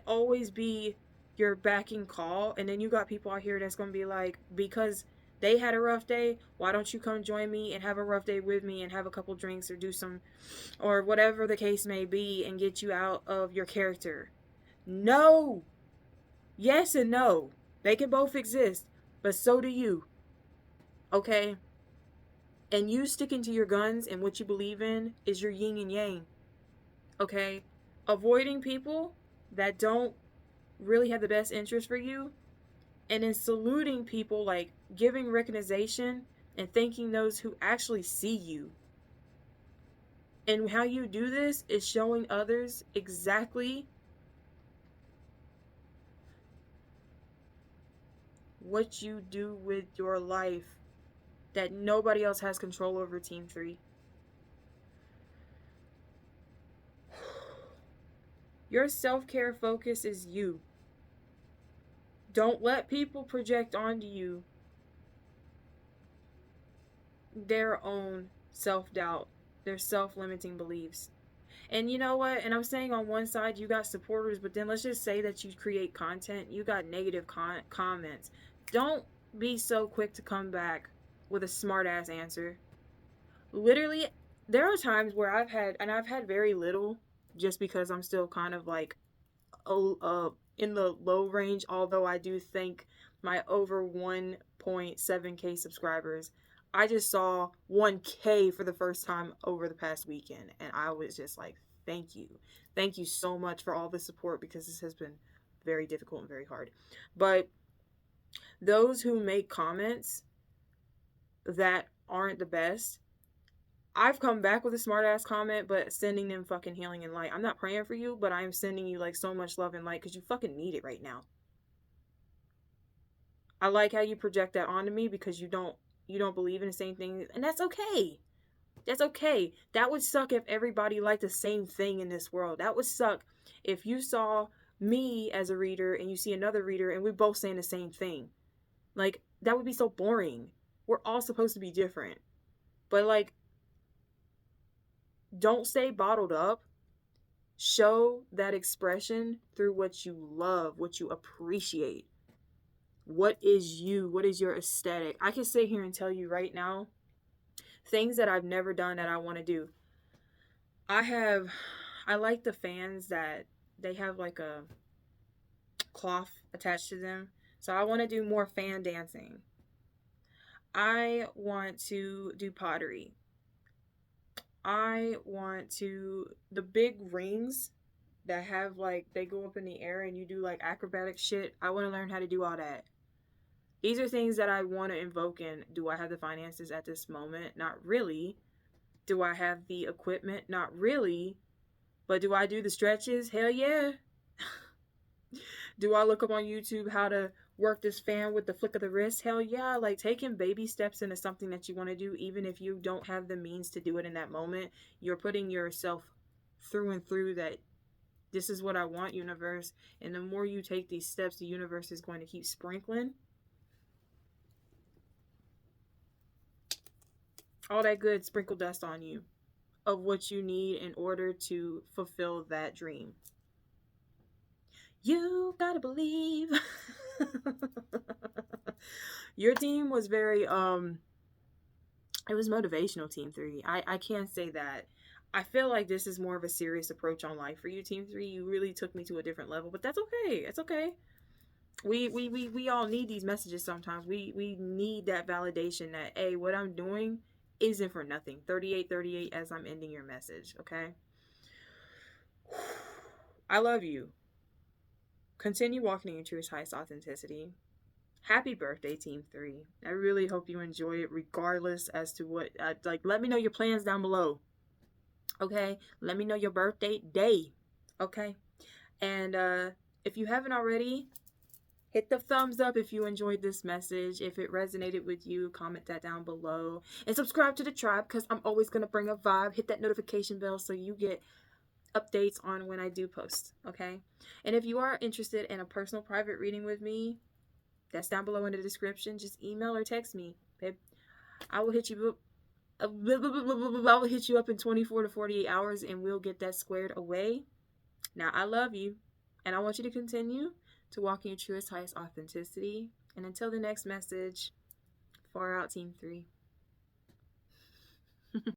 always be your backing call. And then you got people out here that's going to be like, because they had a rough day, why don't you come join me and have a rough day with me and have a couple drinks or do some, or whatever the case may be, and get you out of your character. No. Yes and no. They can both exist, but so do you. Okay? And you sticking to your guns and what you believe in is your yin and yang. Okay? Avoiding people that don't really have the best interest for you, and then saluting people, like giving recognition and thanking those who actually see you. And how you do this is showing others exactly what you do with your life that nobody else has control over, Team 3. Your self-care focus is you. Don't let people project onto you their own self-doubt, their self-limiting beliefs. And you know what? And I'm saying on one side you got supporters, but then let's just say that you create content, you got negative comments. Don't be so quick to come back with a smart ass answer. Literally, there are times where I've had very little, just because I'm still kind of like in the low range, although I do think my over 1.7k subscribers, I just saw 1k for the first time over the past weekend, and I was just like, thank you so much for all the support, because this has been very difficult and very hard. But those who make comments that aren't the best, I've come back with a smart ass comment, but sending them fucking healing and light. I'm not praying for you, but I'm sending you like so much love and light, because you fucking need it right now. I like how you project that onto me, because you don't believe in the same thing, and that's okay. That's okay. That would suck if everybody liked the same thing in this world. That would suck if you saw me as a reader and you see another reader and we both saying the same thing. Like, that would be so boring. We're all supposed to be different. But like, don't stay bottled up. Show that expression through what you love, what you appreciate. What is you? What is your aesthetic? I can sit here and tell you right now things that I've never done that I want to do. I like the fans that they have like a cloth attached to them. So I want to do more fan dancing. I want to do pottery. I want to, the big rings that have like, they go up in the air and you do like acrobatic shit. I want to learn how to do all that. These are things that I want to invoke in. Do I have the finances at this moment? Not really. Do I have the equipment? Not really. But do I do the stretches? Hell yeah. Do I look up on YouTube how to work this fan with the flick of the wrist? Hell yeah. Like, taking baby steps into something that you want to do, even if you don't have the means to do it in that moment, you're putting yourself through and through that this is what I want, universe. And the more you take these steps, the universe is going to keep sprinkling all that good sprinkle dust on you of what you need in order to fulfill that dream. You gotta believe. Your team was very it was motivational, Team 3. I can't say that. I feel like this is more of a serious approach on life for you, Team 3. You really took me to a different level, but that's okay. It's okay. We all need these messages sometimes. We need that validation that, hey, what I'm doing isn't for nothing. 3838 as I'm ending your message, okay? I love you. Continue walking in your truest, highest authenticity. Happy birthday, Team 3. I really hope you enjoy it regardless as to what, let me know your plans down below. Okay? Let me know your birthday day. Okay? And if you haven't already, hit the thumbs up if you enjoyed this message. If it resonated with you, comment that down below. And subscribe to the tribe because I'm always going to bring a vibe. Hit that notification bell so you get updates on when I do post. Okay? And if you are interested in a personal private reading with me, that's down below in the description. Just email or text me, babe. I will hit you up in 24 to 48 hours and we'll get that squared away. Now, I love you and I want you to continue to walk in your truest, highest authenticity. And until the next message, far out, Team 3.